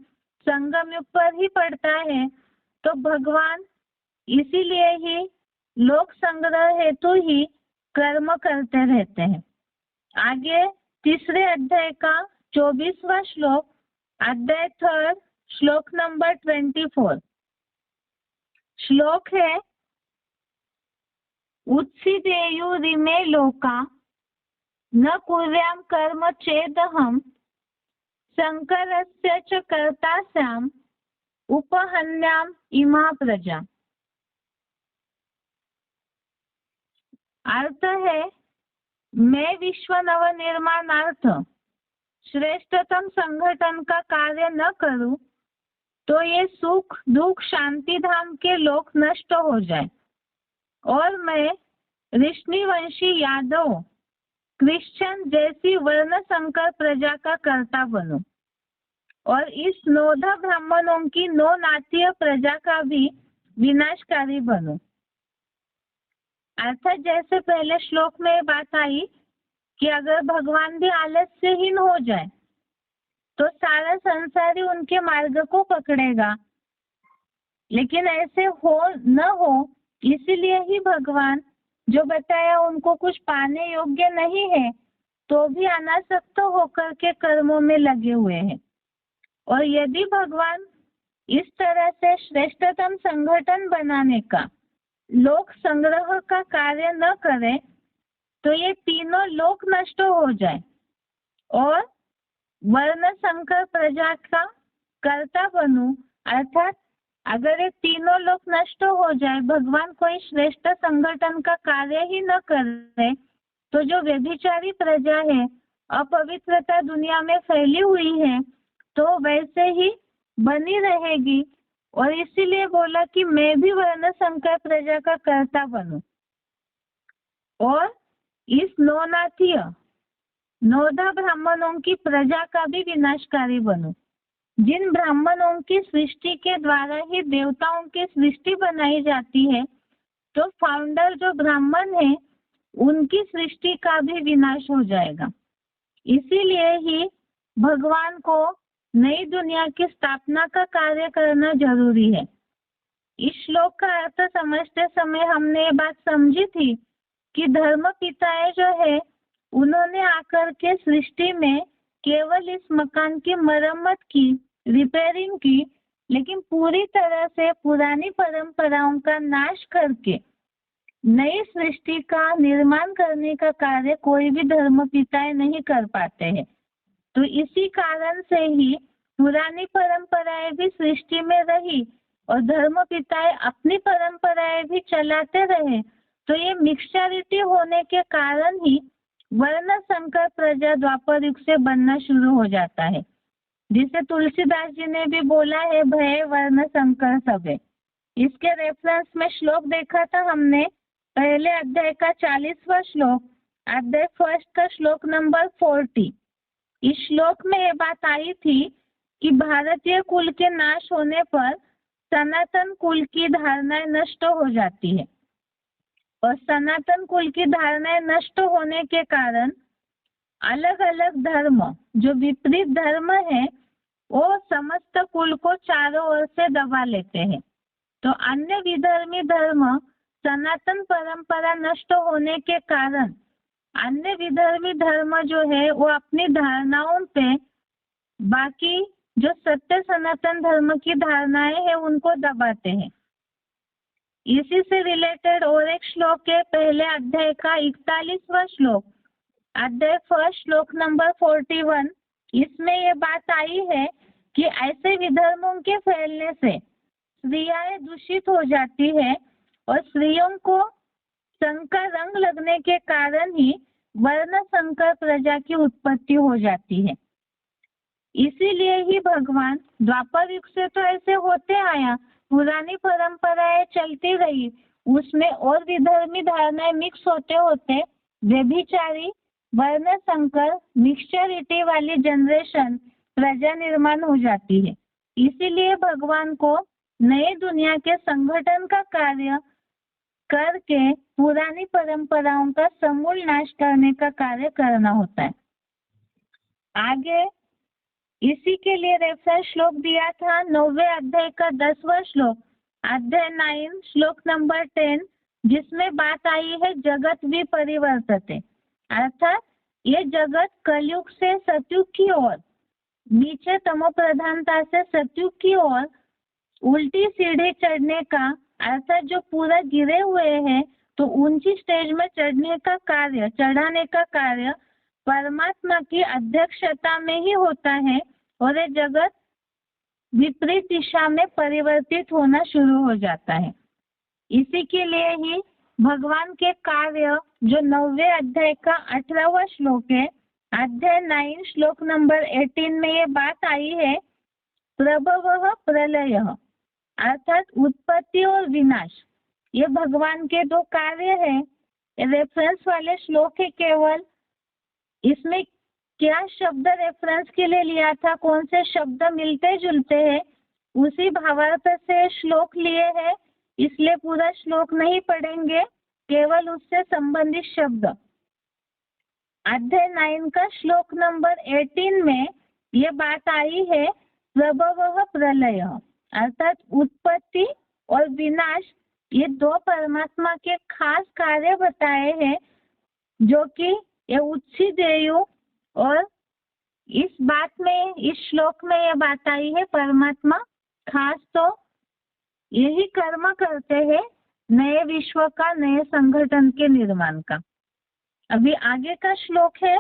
संगम युग पर ही पड़ता है। तो भगवान इसीलिए ही लोक संग्रह हेतु ही कर्म करते रहते हैं। आगे तीसरे अध्याय का 24वां श्लोक, अध्याय 3 श्लोक नंबर 24 श्लोक है, उत्सिदेयुरिमे लोका न कुर्याम कर्म चेदहम शंकरस्य च कर्तास्याम उपहन्याम इमा प्रजा। अर्थ है, मैं विश्व नवनिर्माणार्थ श्रेष्ठतम संगठन का कार्य न करूं तो ये सुख दुख शांति धाम के लोक नष्ट हो जाए और मैं ऋषिवंशी यादव क्रिश्चियन जैसी वर्ण संकर प्रजा का कर्ता बनूं और इस नोधा ब्राह्मणों की नो नातीय प्रजा का भी विनाशकारी बनूं। अर्थात जैसे पहले श्लोक में बात आई कि अगर भगवान भी आलस्यहीन हो जाए तो सारा संसारी उनके मार्ग को पकड़ेगा, लेकिन ऐसे हो न हो इसीलिए ही भगवान जो बताया उनको कुछ पाने योग्य नहीं है तो भी अनासक्त होकर के कर्मों में लगे हुए हैं। और यदि भगवान इस तरह से श्रेष्ठतम संगठन बनाने का, लोक संग्रह का कार्य न करे तो ये तीनों लोक नष्ट हो जाए और वर्ण संकर प्रजा का कर्ता बनूं, अर्थात अगर ये तीनों लोग नष्ट हो जाए, भगवान कोई श्रेष्ठ संगठन का कार्य ही न करे, तो जो व्यभिचारी प्रजा है, अपवित्रता दुनिया में फैली हुई है, तो वैसे ही बनी रहेगी। और इसीलिए बोला कि मैं भी वर्ण संकर प्रजा का कर्ता बनूं और इस नौनाथीय नौधा ब्राह्मणों की प्रजा का भी विनाशकारी बनूं। जिन ब्राह्मणों की सृष्टि के द्वारा ही देवताओं की सृष्टि बनाई जाती है, तो फाउंडर जो ब्राह्मण है उनकी सृष्टि का भी विनाश हो जाएगा। इसीलिए ही भगवान को नई दुनिया की स्थापना का कार्य करना जरूरी है। इस श्लोक का अर्थ समझते समय हमने ये बात समझी थी कि धर्म पिताएं जो है उन्होंने आकर के सृष्टि में केवल इस मकान की मरम्मत की, रिपेयरिंग की, लेकिन पूरी तरह से पुरानी परंपराओं का नाश करके नई सृष्टि का निर्माण करने का कार्य कोई भी धर्म पिताएं नहीं कर पाते हैं। तो इसी कारण से ही पुरानी परंपराएं भी सृष्टि में रही और धर्म पिताएं अपनी परंपराएं भी चलाते रहे। तो ये मिक्सचरिटी होने के कारण ही वर्ण संकर प्रजा द्वापर युग से बनना शुरू हो जाता है, जिसे तुलसीदास जी ने भी बोला है, भय वर्ण संकर सबे। इसके रेफरेंस में श्लोक देखा था हमने, पहले अध्याय का 40वां श्लोक, अध्याय फर्स्ट का श्लोक नंबर 40। इस श्लोक में ये बात आई थी कि भारतीय कुल के नाश होने पर सनातन कुल की धारणाएं नष्ट हो जाती है और सनातन कुल की धारणाएं नष्ट होने के कारण अलग अलग धर्म, जो विपरीत धर्म है, वो समस्त कुल को चारों ओर से दबा लेते हैं। तो अन्य विधर्मी धर्म सनातन परंपरा नष्ट होने के कारण अन्य विधर्मी धर्म जो है वो अपनी धारणाओं पे बाकी जो सत्य सनातन धर्म की धारणाएं हैं उनको दबाते हैं। इसी से रिलेटेड और एक श्लोक है, पहले अध्याय का 41वां श्लोक, अध्याय फर्स्ट श्लोक नंबर 41। इसमें ये बात आई है कि ऐसे विधर्मों के फैलने से स्त्रियां दूषित हो जाती है और स्त्रियों को संकर रंग लगने के कारण ही वर्ण संकर प्रजा की उत्पत्ति हो जाती है। इसीलिए ही भगवान द्वापर युग से तो ऐसे होते आया, पुरानी परंपराएं चलती रही, उसमें और विधर्मी धारणाएं मिक्स होते होते व्यभिचारी वर्ण संकर मिक्सचरिटी वाली जनरेशन प्रजा निर्माण हो जाती है। इसीलिए भगवान को नए दुनिया के संगठन का कार्य करके पुरानी परंपराओं का समूल नाश करने का कार्य करना होता है। आगे इसी के लिए रेफरेंस श्लोक दिया था 9वें अध्याय का 10वां श्लोक, अध्याय 9 श्लोक नंबर 10, जिसमें बात आई है जगत भी परिवर्तते, अर्थात ये जगत कलयुग से सतयुग की ओर, नीचे तमो प्रधानता से सतयुग की ओर उल्टी सीढ़ी चढ़ने का, अर्थात जो पूरा गिरे हुए हैं तो ऊंची स्टेज में चढ़ने का कार्य, चढ़ाने का कार्य परमात्मा की अध्यक्षता में ही होता है और ये जगत विपरीत दिशा में परिवर्तित होना शुरू हो जाता है। इसी के लिए ही भगवान के कार्य जो 9वें अध्याय का 18वां श्लोक है, अध्याय 9 श्लोक नंबर 18 में ये बात आई है, प्रभवः प्रलयः, अर्थात उत्पत्ति और विनाश। ये भगवान के दो कार्य है। रेफरेंस वाले श्लोक है केवल, इसमें क्या शब्द रेफरेंस के लिए लिया था, कौन से शब्द मिलते जुलते हैं, उसी भावार्थ से श्लोक लिए हैं, इसलिए पूरा श्लोक नहीं पढ़ेंगे, केवल उससे संबंधित शब्द। अध्याय 9 का श्लोक नंबर 18 में ये बात आई है, प्रभवः प्रलयः, अर्थात उत्पत्ति और विनाश, ये दो परमात्मा के खास कार्य बताए हैं, जो कि ये उच्छिदेयु, और इस बात में, इस श्लोक में ये बात आई है, परमात्मा खास तो यही कर्म करते हैं नए विश्व का, नए संगठन के निर्माण का। अभी आगे का श्लोक है,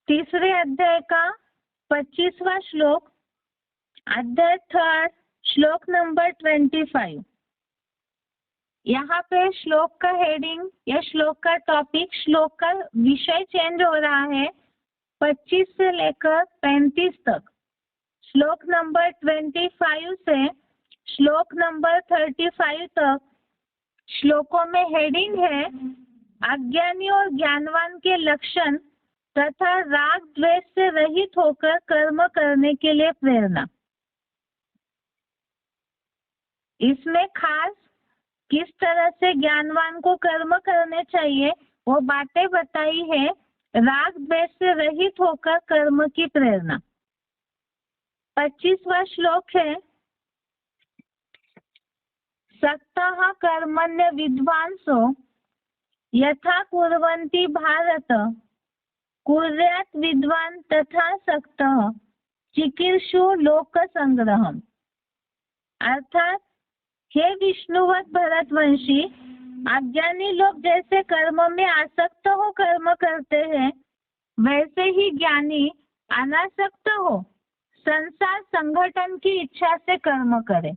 तीसरे अध्याय का 25वां श्लोक, अध्याय 3 श्लोक नंबर 25। यहाँ पे श्लोक का हेडिंग या श्लोक का टॉपिक, श्लोक का विषय चेंज हो रहा है 25 से लेकर 35 तक। श्लोक नंबर 25 से श्लोक नंबर 35 तक श्लोकों में हेडिंग है अज्ञानी और ज्ञानवान के लक्षण तथा राग द्वेष से रहित होकर कर्म करने के लिए प्रेरणा। इसमें खास किस तरह से ज्ञानवान को कर्म करने चाहिए वो बातें बताई है। राग द्वेष से रहित होकर कर्म की प्रेरणा। 25वां श्लोक है सक्तः कर्मण्य विद्वांसो यथा कुर्वन्ति भारत कुर्यात् विद्वान तथा सक्तः चिकीर्षु लोक संग्रहम। अर्थात हे विष्णुवत भरतवंशी, अज्ञानी लोग जैसे कर्म में आसक्त हो कर्म करते हैं, वैसे ही ज्ञानी अनासक्त हो संसार संगठन की इच्छा से कर्म करे।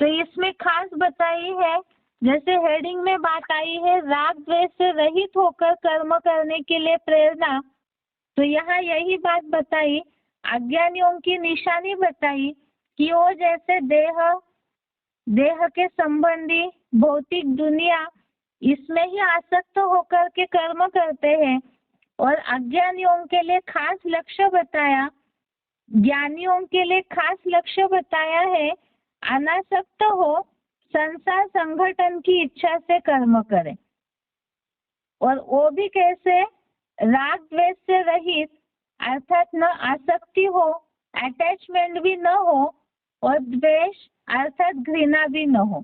तो इसमें खास बताई है, जैसे हेडिंग में बात आई है राग द्वेष से रहित होकर कर्म करने के लिए प्रेरणा, तो यहाँ यही बात बताई, अज्ञानियों की निशानी बताई कि वो जैसे देह के संबंधी भौतिक दुनिया इसमें ही आसक्त होकर के कर्म करते हैं, और अज्ञानियों के लिए खास लक्ष्य बताया, ज्ञानियों के लिए खास लक्ष्य बताया है अनासक्त हो संसार संगठन की इच्छा से कर्म करें। और वो भी कैसे, राग द्वेष से रहित, अर्थात न आसक्ति हो, अटैचमेंट भी न हो, और द्वेष अर्थात घृणा भी न हो।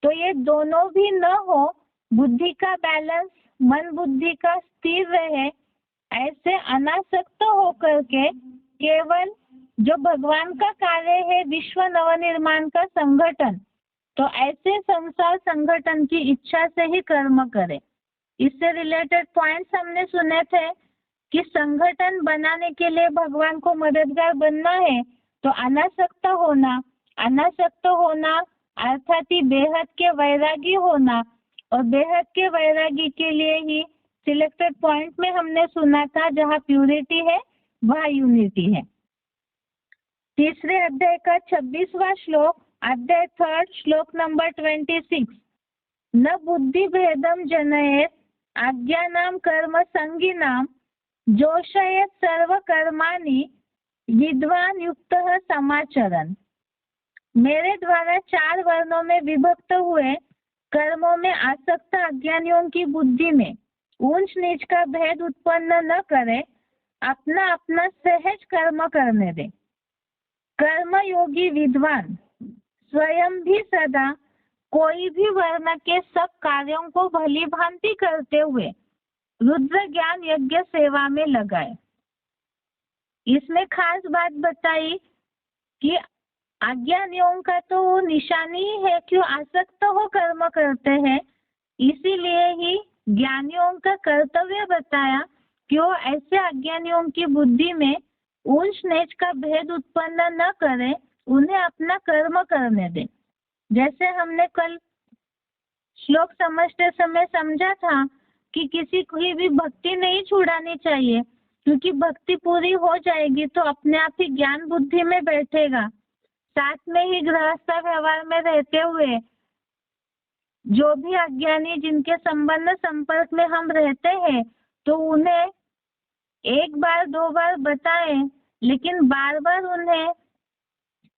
तो ये दोनों भी न हो, बुद्धि का बैलेंस, मन बुद्धि का स्थिर रहे, ऐसे अनासक्त होकर के केवल जो भगवान का कार्य है विश्व नवनिर्माण का संगठन, तो ऐसे संसार संगठन की इच्छा से ही कर्म करे। इससे रिलेटेड पॉइंट्स हमने सुने थे कि संगठन बनाने के लिए भगवान को मददगार बनना है तो अनासक्त होना अर्थात ही बेहद के वैरागी होना, और बेहद के वैरागी के लिए ही सिलेक्टेड पॉइंट में हमने सुना था जहाँ प्यूरिटी है वहाँ यूनिटी है। तीसरे अध्याय का 26वां श्लोक, अध्याय 3 श्लोक नंबर 26। न बुद्धि भेदम जनयेत अज्ञानाम कर्म संगीनाम जोशयेत सर्व कर्माणि विद्वान युक्तः समाचरन्। मेरे द्वारा 4 वर्णों में विभक्त हुए कर्मों में आसक्त अज्ञानियों की बुद्धि में ऊंच नीच का भेद उत्पन्न न करे, अपना अपना सहज कर्म करने दे। कर्म योगी विद्वान स्वयं भी सदा कोई भी वर्ण के सब कार्यों को भली भांति करते हुए रुद्र ज्ञान यज्ञ सेवा में लगाए। इसमें खास बात बताई कि अज्ञानियों का तो निशानी ही है कि आसक्त हो कर्म करते हैं, इसीलिए ही ज्ञानियों का कर्तव्य बताया कि वो ऐसे अज्ञानियों की बुद्धि में ऊंच नीच का भेद उत्पन्न न करे, उन्हें अपना कर्म करने दे। जैसे हमने कल श्लोक समझते समय समझा था कि किसी की भी भक्ति नहीं छुड़ानी चाहिए, क्योंकि भक्ति पूरी हो जाएगी तो अपने आप ही ज्ञान बुद्धि में बैठेगा। साथ में ही गृहस्थ व्यवहार में रहते हुए जो भी अज्ञानी जिनके संबंध संपर्क में हम रहते हैं तो उन्हें 1 बार 2 बार बताएं, लेकिन बार बार उन्हें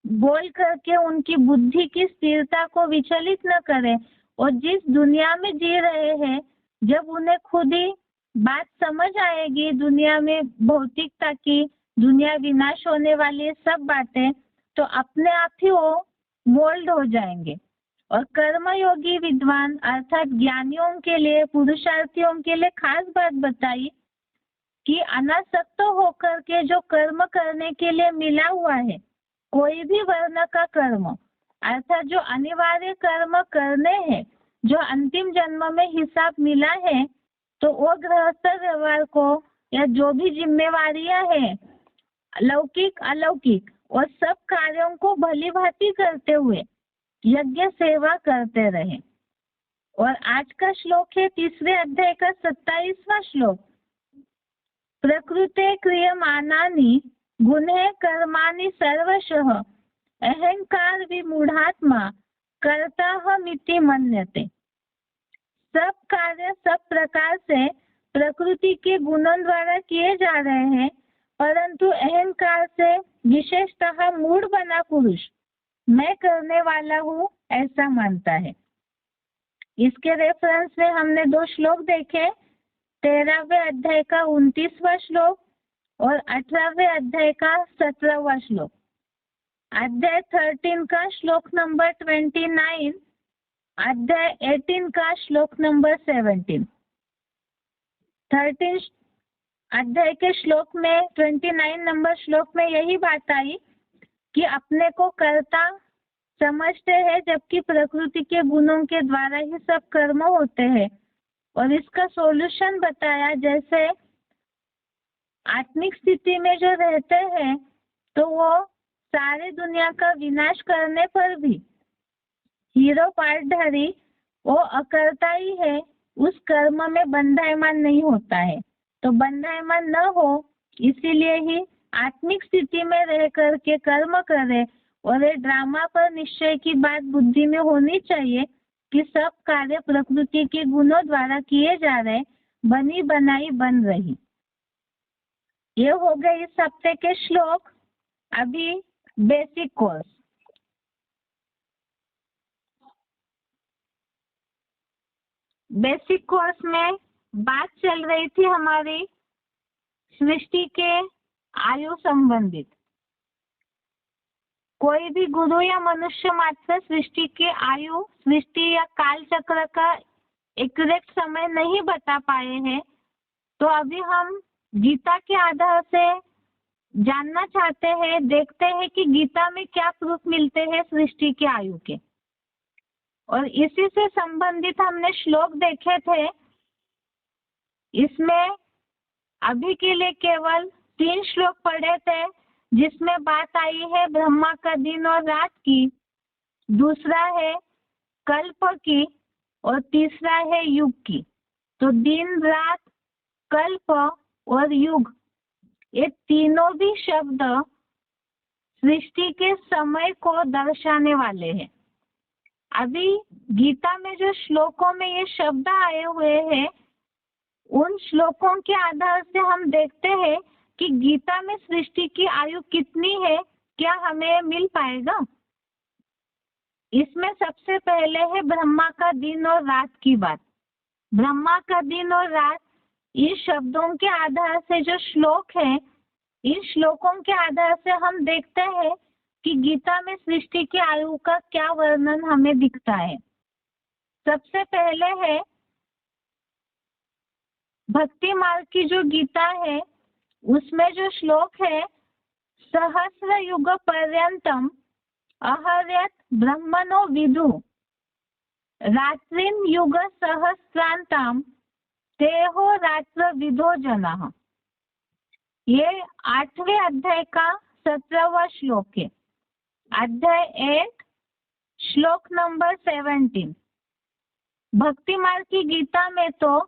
बोल करके उनकी बुद्धि की स्थिरता को विचलित न करें। और जिस दुनिया में जी रहे हैं, जब उन्हें खुद ही बात समझ आएगी दुनिया में भौतिकता की, दुनिया विनाश होने वाली सब बातें, तो अपने आप ही वो मोल्ड हो जाएंगे। और कर्मयोगी विद्वान अर्थात ज्ञानियों के लिए, पुरुषार्थियों के लिए खास बात बताई कि अनासक्त होकर के जो कर्म करने के लिए मिला हुआ है, कोई भी वर्ण का कर्म अर्थात जो अनिवार्य कर्म करने हैं, जो अंतिम जन्म में हिसाब मिला है, तो वो गृहस्थ व्यवहार को या जो भी जिम्मेवारियां हैं लौकिक अलौकिक और सब कार्यों को भली भांति करते हुए यज्ञ सेवा करते रहे। और आज का श्लोक है 3 अध्याय का 27वां श्लोक। प्रकृते क्रियमाणानि गुणे कर्माणि सर्वशः अहंकार विमूढ़ात्मा कर्ताहमिति मन्यते। सब कार्य सब प्रकार से प्रकृति के गुणों द्वारा किए जा रहे हैं, परंतु अहंकार से विशेषतः मूढ़ बना पुरुष मैं करने वाला हूँ ऐसा मानता है। इसके रेफरेंस में हमने 2 श्लोक देखे, 13वें अध्याय का 29वां श्लोक और 18वें अध्याय का 17वां श्लोक। अध्याय 13 का श्लोक नंबर 29, अध्याय 18 का श्लोक नंबर 17। 13 अध्याय के श्लोक में 29 नंबर श्लोक में यही बात आई कि अपने को कर्ता समझते हैं, जबकि प्रकृति के गुणों के द्वारा ही सब कर्म होते हैं। और इसका सॉल्यूशन बताया, जैसे आत्मिक स्थिति में जो रहते हैं तो वो सारी दुनिया का विनाश करने पर भी हीरो पार्टधारी वो अकर्ता ही है, उस कर्म में बंधायमान नहीं होता है। तो बंधायमान न हो इसीलिए ही आत्मिक स्थिति में रह करके कर्म करे। और ये ड्रामा पर निश्चय की बात बुद्धि में होनी चाहिए कि सब कार्य प्रकृति के गुणों द्वारा किए जा रहे, बनी बनाई बन रही। ये हो गए इस हफ्ते के श्लोक। अभी बेसिक कोर्स। बेसिक कोर्स में बात चल रही थी हमारी सृष्टि के आयु संबंधित। कोई भी गुरु या मनुष्य मात्र सृष्टि के आयु, सृष्टि या काल चक्र का एग्जैक्ट समय नहीं बता पाए हैं। तो अभी हम गीता के आधार से जानना चाहते हैं, देखते हैं कि गीता में क्या प्रूफ मिलते हैं सृष्टि के आयु के। और इसी से संबंधित हमने श्लोक देखे थे। इसमें अभी के लिए केवल 3 श्लोक पढ़े थे, जिसमें बात आई है ब्रह्मा का दिन और रात की, दूसरा है कल्प की और तीसरा है युग की। तो दिन, रात, कल्प और युग, ये तीनों भी शब्द सृष्टि के समय को दर्शाने वाले हैं। अभी गीता में जो श्लोकों में ये शब्द आए हुए हैं, उन श्लोकों के आधार से हम देखते हैं कि गीता में सृष्टि की आयु कितनी है, क्या हमें मिल पाएगा। इसमें सबसे पहले है ब्रह्मा का दिन और रात की बात। ब्रह्मा का दिन और रात, इन शब्दों के आधार से जो श्लोक है, इन श्लोकों के आधार से हम देखते हैं कि गीता में सृष्टि की आयु का क्या वर्णन हमें दिखता है। सबसे पहले है भक्ति मार्ग की जो गीता है, उसमें जो श्लोक है, सहस्र युग पर्यंतम अहर्यत ब्रह्मणो विदु रात्रिन युग सहस्रांताम तेहो रात्र विदो जनः। ये 8वें अध्याय का 17वां श्लोक है। अध्याय 8 श्लोक नंबर 17। भक्ति मार्ग की गीता में तो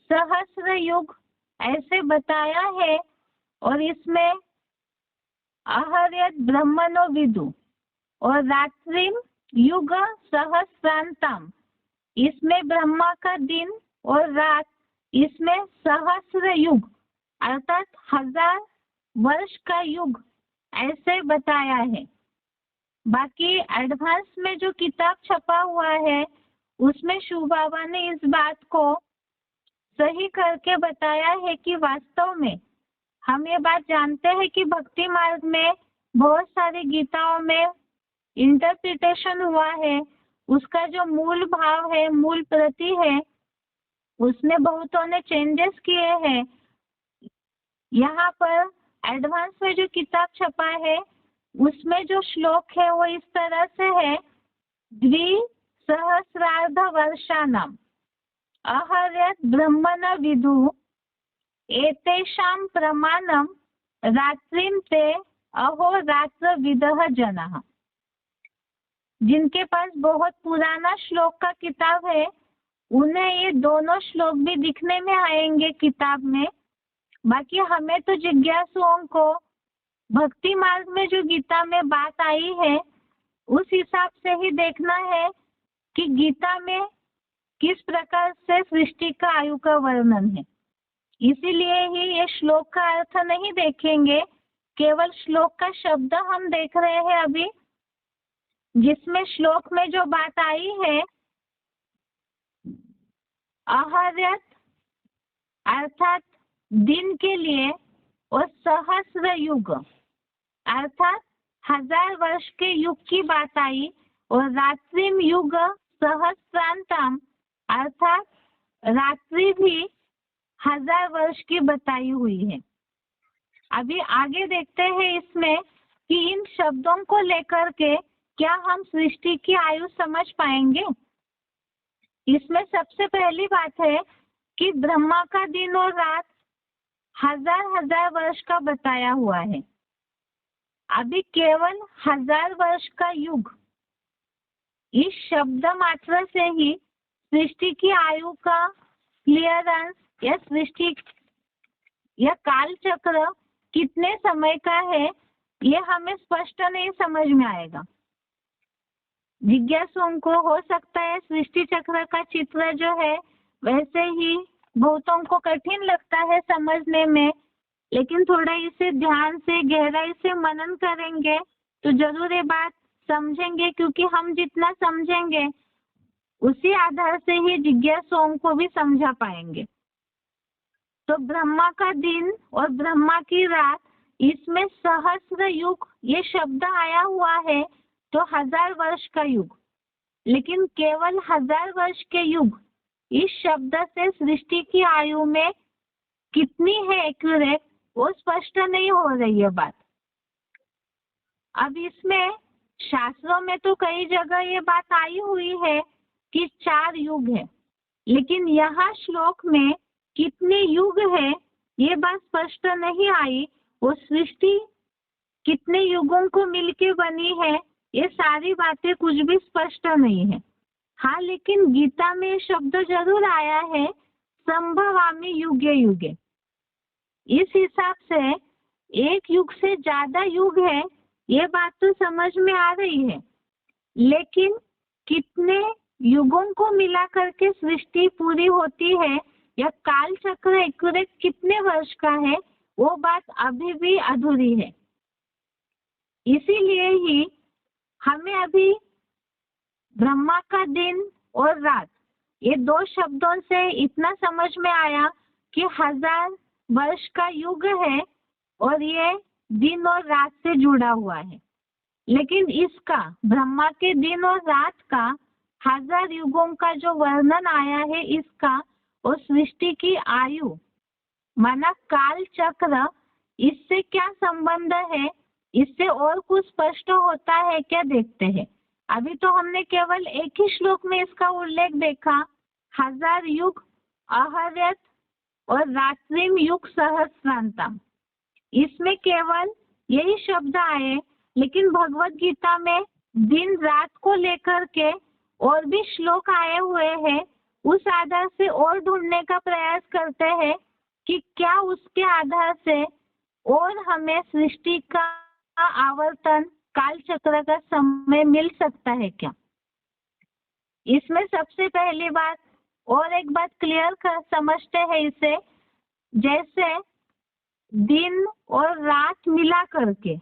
सहस्र युग ऐसे बताया है, और इसमें अहर्यत ब्रह्मणो विदु और रात्रिम युग सहस्रांतम, इसमें ब्रह्मा का दिन और रात, इसमें सहस्र युग अर्थात 1000 वर्ष का युग ऐसे बताया है। बाकी एडवांस में जो किताब छपा हुआ है, उसमें शिव बाबा ने इस बात को सही करके बताया है कि वास्तव में हम ये बात जानते हैं कि भक्ति मार्ग में बहुत सारी गीताओं में इंटरप्रिटेशन हुआ है। उसका जो मूल भाव है, मूल प्रति है, उसमें बहुतों ने चेंजेस किए हैं। यहाँ पर एडवांस में जो किताब छपा है, उसमें जो श्लोक है वो इस तरह से है, द्विसहस्रार्ध वर्षाणाम अहर्यत ब्रह्मण विदु एतेषां प्रमाणम रात्रिम ते अहोरात्र विदः जनः। जिनके पास बहुत पुराना श्लोक का किताब है उन्हें ये दोनों श्लोक भी दिखने में आएंगे किताब में। बाकी हमें तो जिज्ञासुओं को भक्ति मार्ग में जो गीता में बात आई है उस हिसाब से ही देखना है कि गीता में किस प्रकार से सृष्टि का आयु का वर्णन है। इसीलिए ही ये श्लोक का अर्थ नहीं देखेंगे, केवल श्लोक का शब्द हम देख रहे हैं अभी, जिसमें श्लोक में जो बात आई है अहर्यत अर्थात दिन के लिए और सहस्र युग अर्थात 1000 वर्ष के युग की बात आई और रात्रिम युग सहस्रांतम अर्थात रात्रि भी 1000 वर्ष की बताई हुई है। अभी आगे देखते हैं इसमें कि इन शब्दों को लेकर के क्या हम सृष्टि की आयु समझ पाएंगे। इसमें सबसे पहली बात है कि ब्रह्मा का दिन और रात 1000 वर्ष का बताया हुआ है। अभी केवल 1000 वर्ष का युग, इस शब्द मात्र से ही सृष्टि की आयु का क्लियरेंस या सृष्टि या काल चक्र कितने समय का है ये हमें स्पष्ट नहीं समझ में आएगा। जिज्ञासुओं को हो सकता है सृष्टि चक्र का चित्र जो है वैसे ही बहुतों को कठिन लगता है समझने में, लेकिन थोड़ा इसे ध्यान से गहराई से मनन करेंगे तो जरूर ये बात समझेंगे, क्योंकि हम जितना समझेंगे उसी आधार से ही जिज्ञासुओं को भी समझा पाएंगे। तो ब्रह्मा का दिन और ब्रह्मा की रात, इसमें सहस्र युग ये शब्द आया हुआ है तो 1000 वर्ष का युग, लेकिन केवल 1000 वर्ष के युग इस शब्द से सृष्टि की आयु में कितनी है एक्यूरेट वो स्पष्ट नहीं हो रही है बात। अब इसमें शास्त्रों में तो कई जगह ये बात आई हुई है कि 4 युग है, लेकिन यहाँ श्लोक में कितने युग है ये बात स्पष्ट नहीं आई। वो सृष्टि कितने युगों को मिलके बनी है ये सारी बातें कुछ भी स्पष्ट नहीं है। हाँ, लेकिन गीता में शब्द जरूर आया है संभवामि युगे युगे। इस हिसाब से एक युग से ज्यादा युग है ये बात तो समझ में आ रही है, लेकिन कितने युगों को मिला करके सृष्टि पूरी होती है या काल चक्र एक्यूरेट कितने वर्ष का है वो बात अभी भी अधूरी है। इसीलिए ही हमें अभी ब्रह्मा का दिन और रात ये 2 शब्दों से इतना समझ में आया कि 1000 वर्ष का युग है और ये दिन और रात से जुड़ा हुआ है। लेकिन इसका ब्रह्मा के दिन और रात का 1000 युगों का जो वर्णन आया है इसका और सृष्टि की आयु माना काल चक्र, इससे क्या संबंध है, इससे और कुछ स्पष्ट होता है क्या देखते हैं। अभी तो हमने केवल एक ही श्लोक में इसका उल्लेख देखा 1000 युग अहर्यत और रात्रिम युग सहस्रांतम, इसमें केवल यही शब्द आए, लेकिन भगवत गीता में दिन रात को लेकर के और भी श्लोक आए हुए हैं। उस आधार से और ढूंढने का प्रयास करते हैं कि क्या उसके आधार से और हमें सृष्टि का आवर्तन काल चक्र का समय मिल सकता है क्या। इसमें सबसे पहली बात और एक बात क्लियर कर समझते हैं इसे, जैसे दिन और रात मिला करके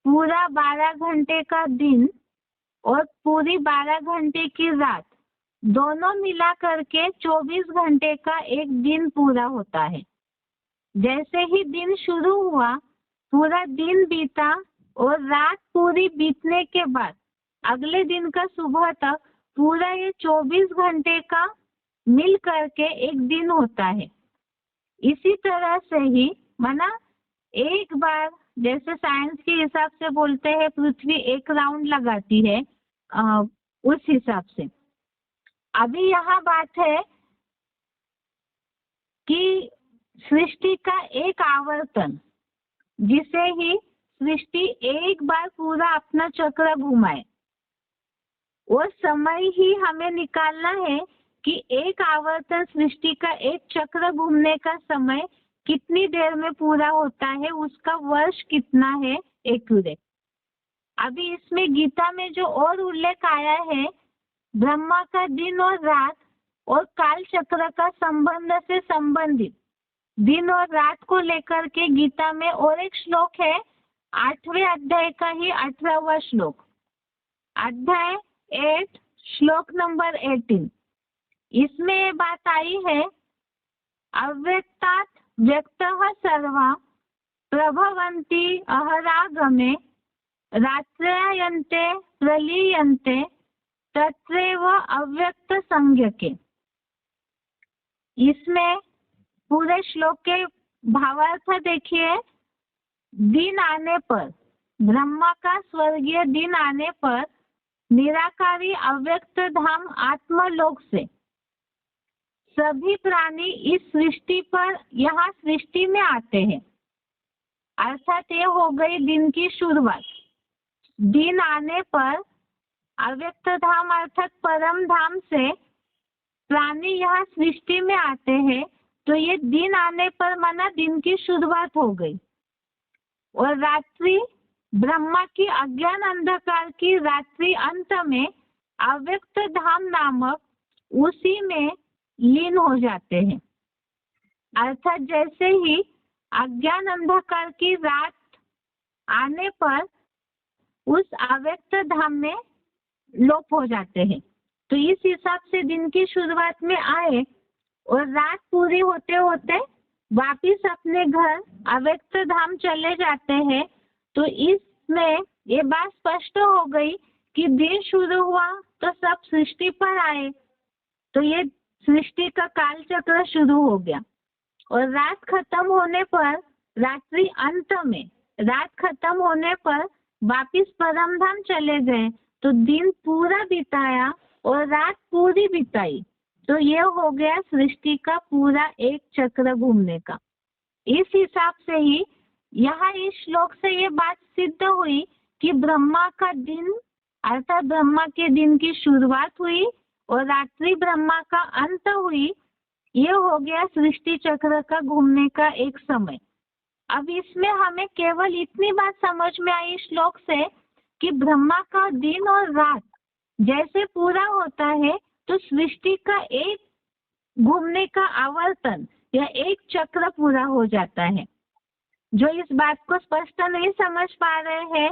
पूरा 12 घंटे का दिन और पूरी 12 घंटे की रात दोनों मिला करके 24 घंटे का एक दिन पूरा होता है। जैसे ही दिन शुरू हुआ पूरा दिन बीता और रात पूरी बीतने के बाद अगले दिन का सुबह तक पूरा ये 24 घंटे का मिल करके एक दिन होता है। इसी तरह से ही माना एक बार जैसे साइंस के हिसाब से बोलते हैं पृथ्वी एक राउंड लगाती है, उस हिसाब से अभी यहाँ बात है कि सृष्टि का एक आवर्तन, जिसे ही सृष्टि एक बार पूरा अपना चक्र घुमाए, वो समय ही हमें निकालना है कि एक आवर्तन सृष्टि का एक चक्र घूमने का समय कितनी देर में पूरा होता है, उसका वर्ष कितना है एक्यूरेट। अभी इसमें गीता में जो और उल्लेख आया है ब्रह्मा का दिन और रात और काल चक्र का संबंध से संबंधित दिन और रात को लेकर के गीता में और एक श्लोक है, 8वें अध्याय का ही 18वां श्लोक, अध्याय 8 श्लोक नंबर 18। इसमें ये बात आई है, अव्यक्तात् व्यक्तः सर्वा प्रभवन्ति अहरागमे रात्रयन्ते प्रलीयन्ते तत्रैव अव्यक्त संज्ञके। इसमें पूरे श्लोक के भावार्थ देखिए, दिन आने पर, ब्रह्मा का स्वर्गीय दिन आने पर निराकारी अव्यक्त धाम आत्मलोक से सभी प्राणी इस सृष्टि पर, यहाँ सृष्टि में आते हैं। अर्थात ये हो गई दिन की शुरुआत। दिन आने पर अव्यक्त धाम अर्थात परम धाम से प्राणी यहाँ सृष्टि में आते हैं, तो ये दिन आने पर माना दिन की शुरुआत हो गई। और रात्रि, ब्रह्मा की अज्ञान अंधकार की रात्रि अंत में अव्यक्त धाम नामक उसी में लीन हो जाते हैं। अर्थात जैसे ही अज्ञान अंधकार की रात आने पर उस अव्यक्त धाम में लोप हो जाते हैं। तो इस हिसाब से दिन की शुरुआत में आए और रात पूरी होते होते वापिस अपने घर अव्यक्त धाम चले जाते हैं। तो इसमें ये बात स्पष्ट हो गई कि दिन शुरू हुआ तो सब सृष्टि पर आए, तो ये सृष्टि का काल चक्र शुरू हो गया। और रात खत्म होने पर, रात्रि अंत में रात खत्म होने पर वापिस परम धाम चले गए, तो दिन पूरा बिताया और रात पूरी बिताई, तो ये हो गया सृष्टि का पूरा एक चक्र घूमने का। इस हिसाब से ही यहाँ इस श्लोक से ये बात सिद्ध हुई कि ब्रह्मा का दिन अर्थात ब्रह्मा के दिन की शुरुआत हुई और रात्रि ब्रह्मा का अंत हुई, ये हो गया सृष्टि चक्र का घूमने का एक समय। अब इसमें हमें केवल इतनी बात समझ में आई श्लोक से कि ब्रह्मा का दिन और रात जैसे पूरा होता है तो सृष्टि का एक घूमने का आवर्तन या एक चक्र पूरा हो जाता है। जो इस बात को स्पष्ट नहीं समझ पा रहे हैं,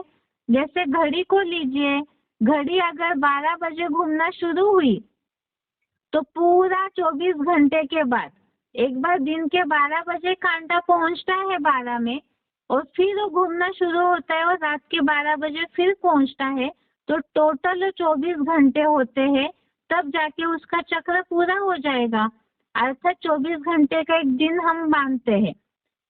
जैसे घड़ी को लीजिए, घड़ी अगर 12 बजे घूमना शुरू हुई तो पूरा 24 घंटे के बाद एक बार दिन के 12 बजे कांटा पहुंचता है 12 में और फिर वो घूमना शुरू होता है और रात के 12 बजे फिर पहुंचता है, तो टोटल 24 घंटे होते हैं, तब जाके उसका चक्र पूरा हो जाएगा। अर्थात 24 घंटे का एक दिन हम मानते हैं।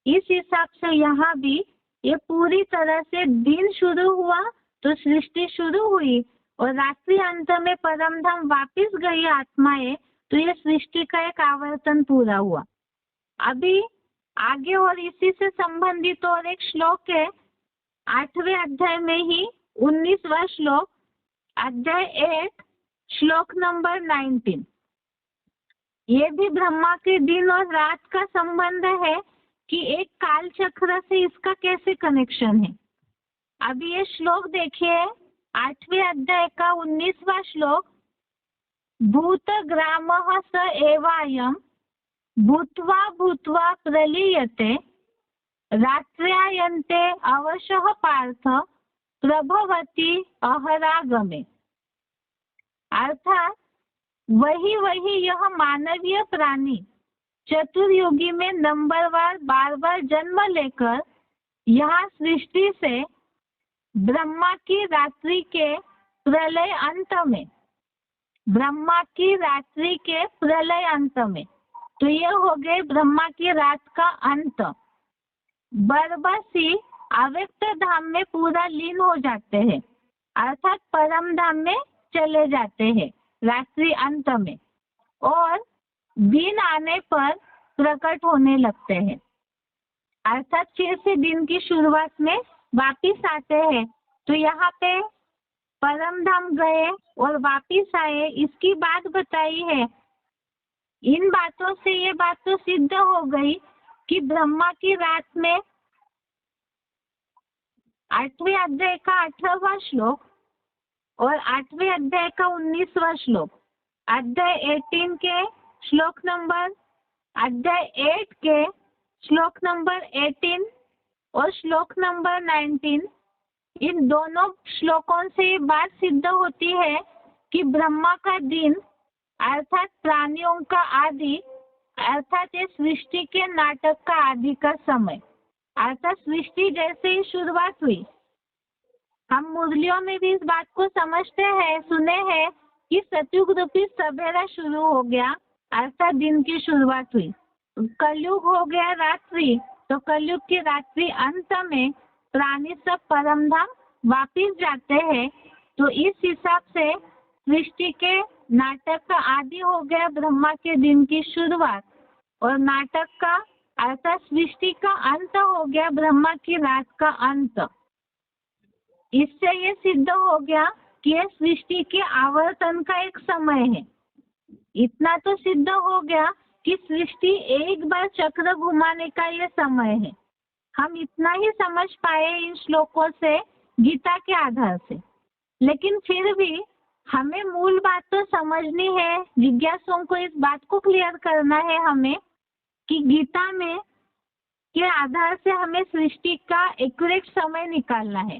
इस हिसाब से यहाँ भी ये पूरी तरह से दिन शुरू हुआ तो सृष्टि शुरू हुई और रात्रि अंत में परम धाम वापिस गई आत्माएं, तो ये सृष्टि का एक आवर्तन पूरा हुआ। अभी आगे और इसी से संबंधित और एक श्लोक है, 8वें अध्याय में ही 19वां श्लोक, अध्याय 8 श्लोक नंबर 19। ये भी ब्रह्मा के दिन और रात का संबंध है कि एक काल चक्र से इसका कैसे कनेक्शन है। अभी ये श्लोक देखिए, 8वें अध्याय का 19वां श्लोक, भूत ग्रामः स एवायं भूत्वा भूत्वा प्रलीयते रात्र्यायन्ते अवशः पार्थ प्रभवति अहरागमे। अर्थात वही यह मानवीय प्राणी चतुर्युगी में नंबरवार बार बार जन्म लेकर यहाँ सृष्टि से ब्रह्मा की रात्रि के प्रलय अंत में, ब्रह्मा की रात्रि के प्रलय अंत में, तो ये हो गए ब्रह्मा की रात का अंत, बरबसी अव्यक्त धाम में पूरा लीन हो जाते हैं, अर्थात परम धाम में चले जाते हैं रात्रि अंत में। और दिन आने पर प्रकट होने लगते हैं, अर्थात फिर से दिन की शुरुआत में वापिस आते हैं। तो यहाँ पे परम धाम गए और वापिस आए, इसकी बात बताई है। इन बातों से ये बात तो सिद्ध हो गई कि ब्रह्मा की रात में 8वें अध्याय का 18वां श्लोक और 8वें अध्याय का 19वां श्लोक, अध्याय 18 के श्लोक नंबर, अध्याय 8 के श्लोक नंबर 18 और श्लोक नंबर 19, इन दोनों श्लोकों से ये बात सिद्ध होती है कि ब्रह्मा का दिन अर्थात प्राणियों का आदि, अर्थात ये सृष्टि के नाटक का आदि का समय, अर्थात सृष्टि जैसे ही शुरुआत हुई। हम मुरलियों में भी इस बात को समझते हैं, सुने हैं कि सतयुग रूपी सवेरा शुरू हो गया, अर्थात दिन की शुरुआत हुई। कलयुग हो गया रात्रि, तो कलयुग की रात्रि अंत में प्राणी सब परम धाम वापिस जाते हैं। तो इस हिसाब से सृष्टि के नाटक का आदि हो गया ब्रह्मा के दिन की शुरुआत, और नाटक का अर्थात सृष्टि का अंत हो गया ब्रह्मा की रात का अंत। इससे ये सिद्ध हो गया कि यह सृष्टि के आवर्तन का एक समय है। इतना तो सिद्ध हो गया कि सृष्टि एक बार चक्र घुमाने का ये समय है। हम इतना ही समझ पाए इन श्लोकों से, गीता के आधार से। लेकिन फिर भी हमें मूल बात तो समझनी है, जिज्ञासुओं को इस बात को क्लियर करना है हमें कि गीता में के आधार से हमें सृष्टि का एक्यूरेट समय निकालना है।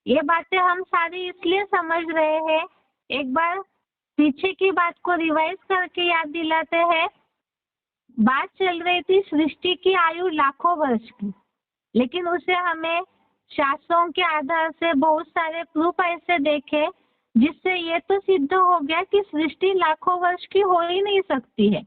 ये बातें हम सारी इसलिए समझ रहे हैं, एक बार पीछे की बात को रिवाइज करके याद दिलाते हैं। बात चल रही थी सृष्टि की आयु लाखों वर्ष की, लेकिन उसे हमें शास्त्रों के आधार से बहुत सारे प्रूफ ऐसे देखे जिससे ये तो सिद्ध हो गया कि सृष्टि लाखों वर्ष की हो ही नहीं सकती है।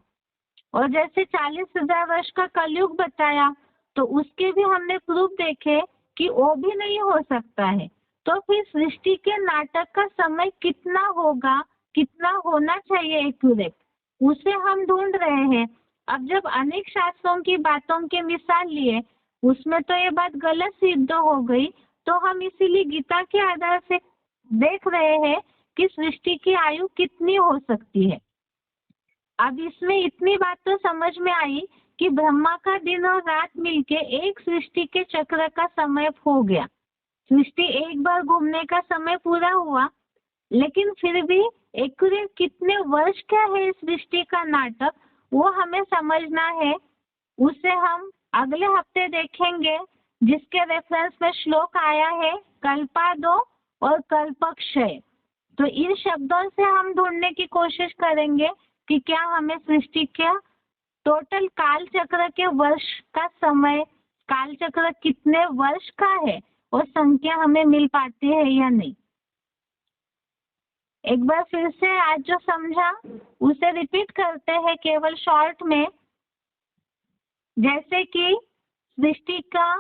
और जैसे 40,000 वर्ष का कलयुग बताया, तो उसके भी हमने प्रूफ देखे कि वो भी नहीं हो सकता है। तो फिर सृष्टि के नाटक का समय कितना होगा, कितना होना चाहिए एक्यूरेट, उसे हम ढूंढ रहे हैं। अब जब अनेक शास्त्रों की बातों के मिसाल लिए, उसमें तो ये बात गलत सिद्ध हो गई, तो हम इसीलिए गीता के आधार से देख रहे हैं कि सृष्टि की आयु कितनी हो सकती है। अब इसमें इतनी बात तो समझ में आई कि ब्रह्मा का दिन और रात मिलके एक सृष्टि के चक्र का समय हो गया। सृष्टि एक बार घूमने का समय पूरा हुआ, लेकिन फिर भी एक्यूरेट कितने वर्ष का है सृष्टि का नाटक, वो हमें समझना है। उसे हम अगले हफ्ते देखेंगे, जिसके रेफरेंस में श्लोक आया है कल्पादो और कल्पक्षय। तो इन शब्दों से हम ढूंढने की कोशिश करेंगे कि क्या हमें सृष्टि का टोटल काल चक्र के वर्ष का समय, काल चक्र कितने वर्ष का है और संख्या हमें मिल पाती है या नहीं। एक बार फिर से आज जो समझा उसे रिपीट करते हैं केवल शॉर्ट में। जैसे कि सृष्टि का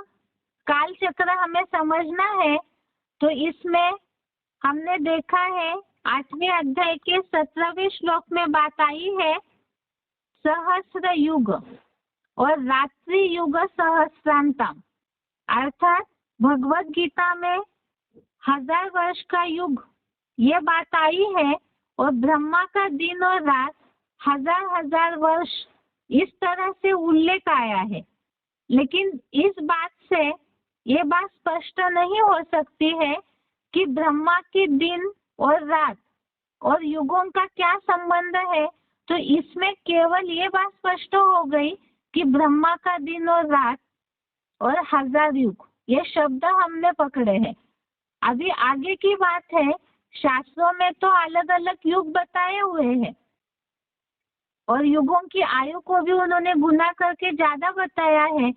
काल चक्र हमें समझना है, तो इसमें हमने देखा है 8वें अध्याय के 17वें श्लोक में बात आई है सहस्र युग और रात्रि युग सहस्रांतम, अर्थात भगवत गीता में 1000 वर्ष का युग ये बात आई है, और ब्रह्मा का दिन और रात 1000 वर्ष इस तरह से उल्लेख आया है। लेकिन इस बात से ये बात स्पष्ट नहीं हो सकती है कि ब्रह्मा के दिन और रात और युगों का क्या संबंध है। तो इसमें केवल ये बात स्पष्ट हो गई कि ब्रह्मा का दिन और रात और 1000 युग, ये शब्द हमने पकड़े हैं। अभी आगे की बात है, शास्त्रों में तो अलग अलग युग बताए हुए हैं और युगों की आयु को भी उन्होंने गुना करके ज्यादा बताया है,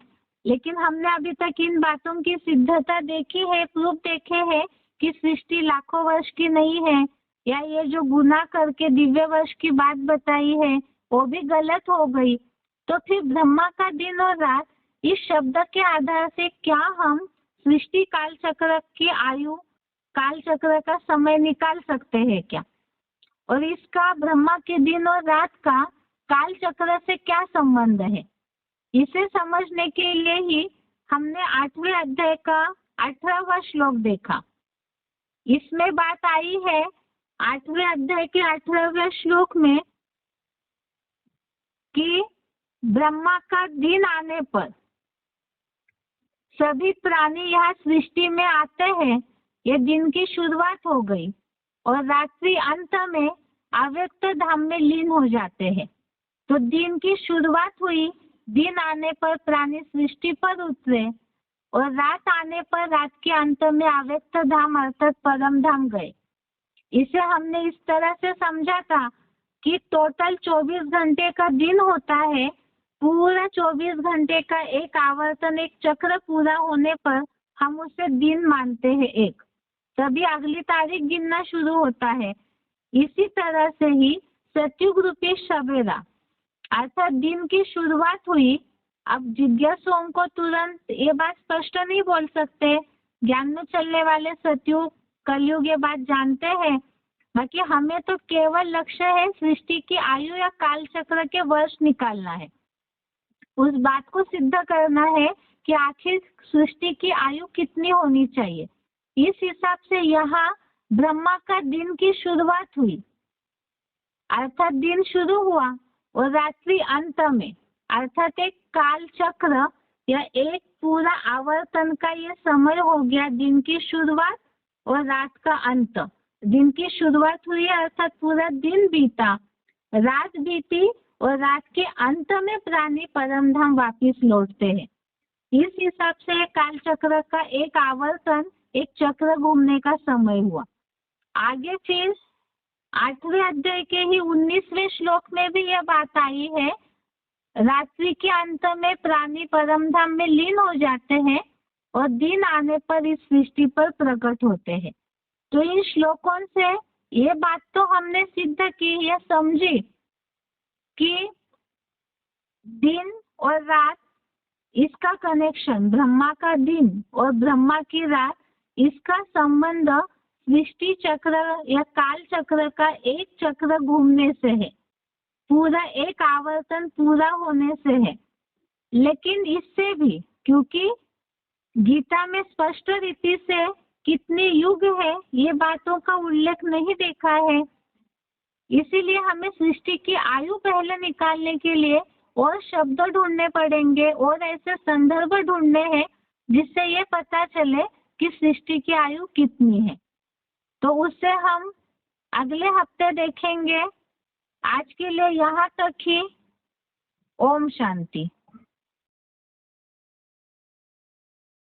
लेकिन हमने अभी तक इन बातों की सिद्धता देखी है, प्रूफ देखे हैं कि सृष्टि लाखों वर्ष की नहीं है, या ये जो गुना करके दिव्य वर्ष की बात बताई है वो भी गलत हो गई। तो फिर ब्रह्मा का दिन और रात इस शब्द के आधार से क्या हम सृष्टि काल चक्र की आयु, काल चक्र का समय निकाल सकते हैं क्या, और इसका ब्रह्मा के दिन और रात का काल चक्र से क्या संबंध है। इसे समझने के लिए ही हमने 8वें अध्याय का 18वां श्लोक देखा। इसमें बात आई है 8वें अध्याय के 18वें श्लोक में कि ब्रह्मा का दिन आने पर सभी प्राणी यह सृष्टि में आते हैं। ये दिन की शुरुआत हो गई और रात्रि अंत में अव्यक्त धाम में लीन हो जाते हैं। तो दिन की शुरुआत हुई, दिन आने पर प्राणी सृष्टि पर उतरे और रात आने पर रात के अंत में अव्यक्त धाम अर्थात परम धाम गए। इसे हमने इस तरह से समझा था कि टोटल 24 घंटे का दिन होता है। पूरा 24 घंटे का एक आवर्तन, एक चक्र पूरा होने पर हम उसे दिन मानते हैं एक, तभी अगली तारीख गिनना शुरू होता है। इसी तरह से ही सतयुग रूपी सवेरा अर्थात दिन की शुरुआत हुई। अब जिज्ञासुओं को तुरंत ये बात स्पष्ट नहीं बोल सकते, ज्ञान में चलने वाले सतयुग कलयुग ये बात जानते हैं। बाकी हमें तो केवल लक्ष्य है सृष्टि की आयु या काल चक्र के वर्ष निकालना है, उस बात को सिद्ध करना है कि आखिर सृष्टि की आयु कितनी होनी चाहिए। इस हिसाब से यहाँ ब्रह्मा का दिन की शुरुआत हुई अर्थात दिन शुरू हुआ और रात्रि अंत में अर्थात एक काल चक्र या एक पूरा आवर्तन का ये समय हो गया। दिन की शुरुआत और रात का अंत, दिन की शुरुआत हुई अर्थात पूरा दिन बीता, रात बीती और रात के अंत में प्राणी परम धाम वापिस लौटते हैं। इस हिसाब से काल चक्र का एक आवर्तन, एक चक्र घूमने का समय हुआ। आगे फिर 8वें अध्याय के ही 19वें श्लोक में भी यह बात आई है, रात्रि के अंत में प्राणी परम धाम में लीन हो जाते हैं और दिन आने पर इस सृष्टि पर प्रकट होते हैं। तो इन श्लोकों से ये बात तो हमने सिद्ध की, यह समझी कि दिन और रात इसका कनेक्शन, ब्रह्मा का दिन और ब्रह्मा की रात, इसका संबंध सृष्टि चक्र या काल चक्र का एक चक्र घूमने से है, पूरा एक आवर्तन पूरा होने से है। लेकिन इससे भी, क्योंकि गीता में स्पष्ट रीति से कितने युग है ये बातों का उल्लेख नहीं देखा है, इसीलिए हमें सृष्टि की आयु पहले निकालने के लिए और शब्द ढूंढने पड़ेंगे और ऐसे संदर्भ ढूंढने हैं जिससे ये पता चले कि सृष्टि की आयु कितनी है। तो उससे हम अगले हफ्ते देखेंगे। आज के लिए यहाँ तक ही। ओम शांति।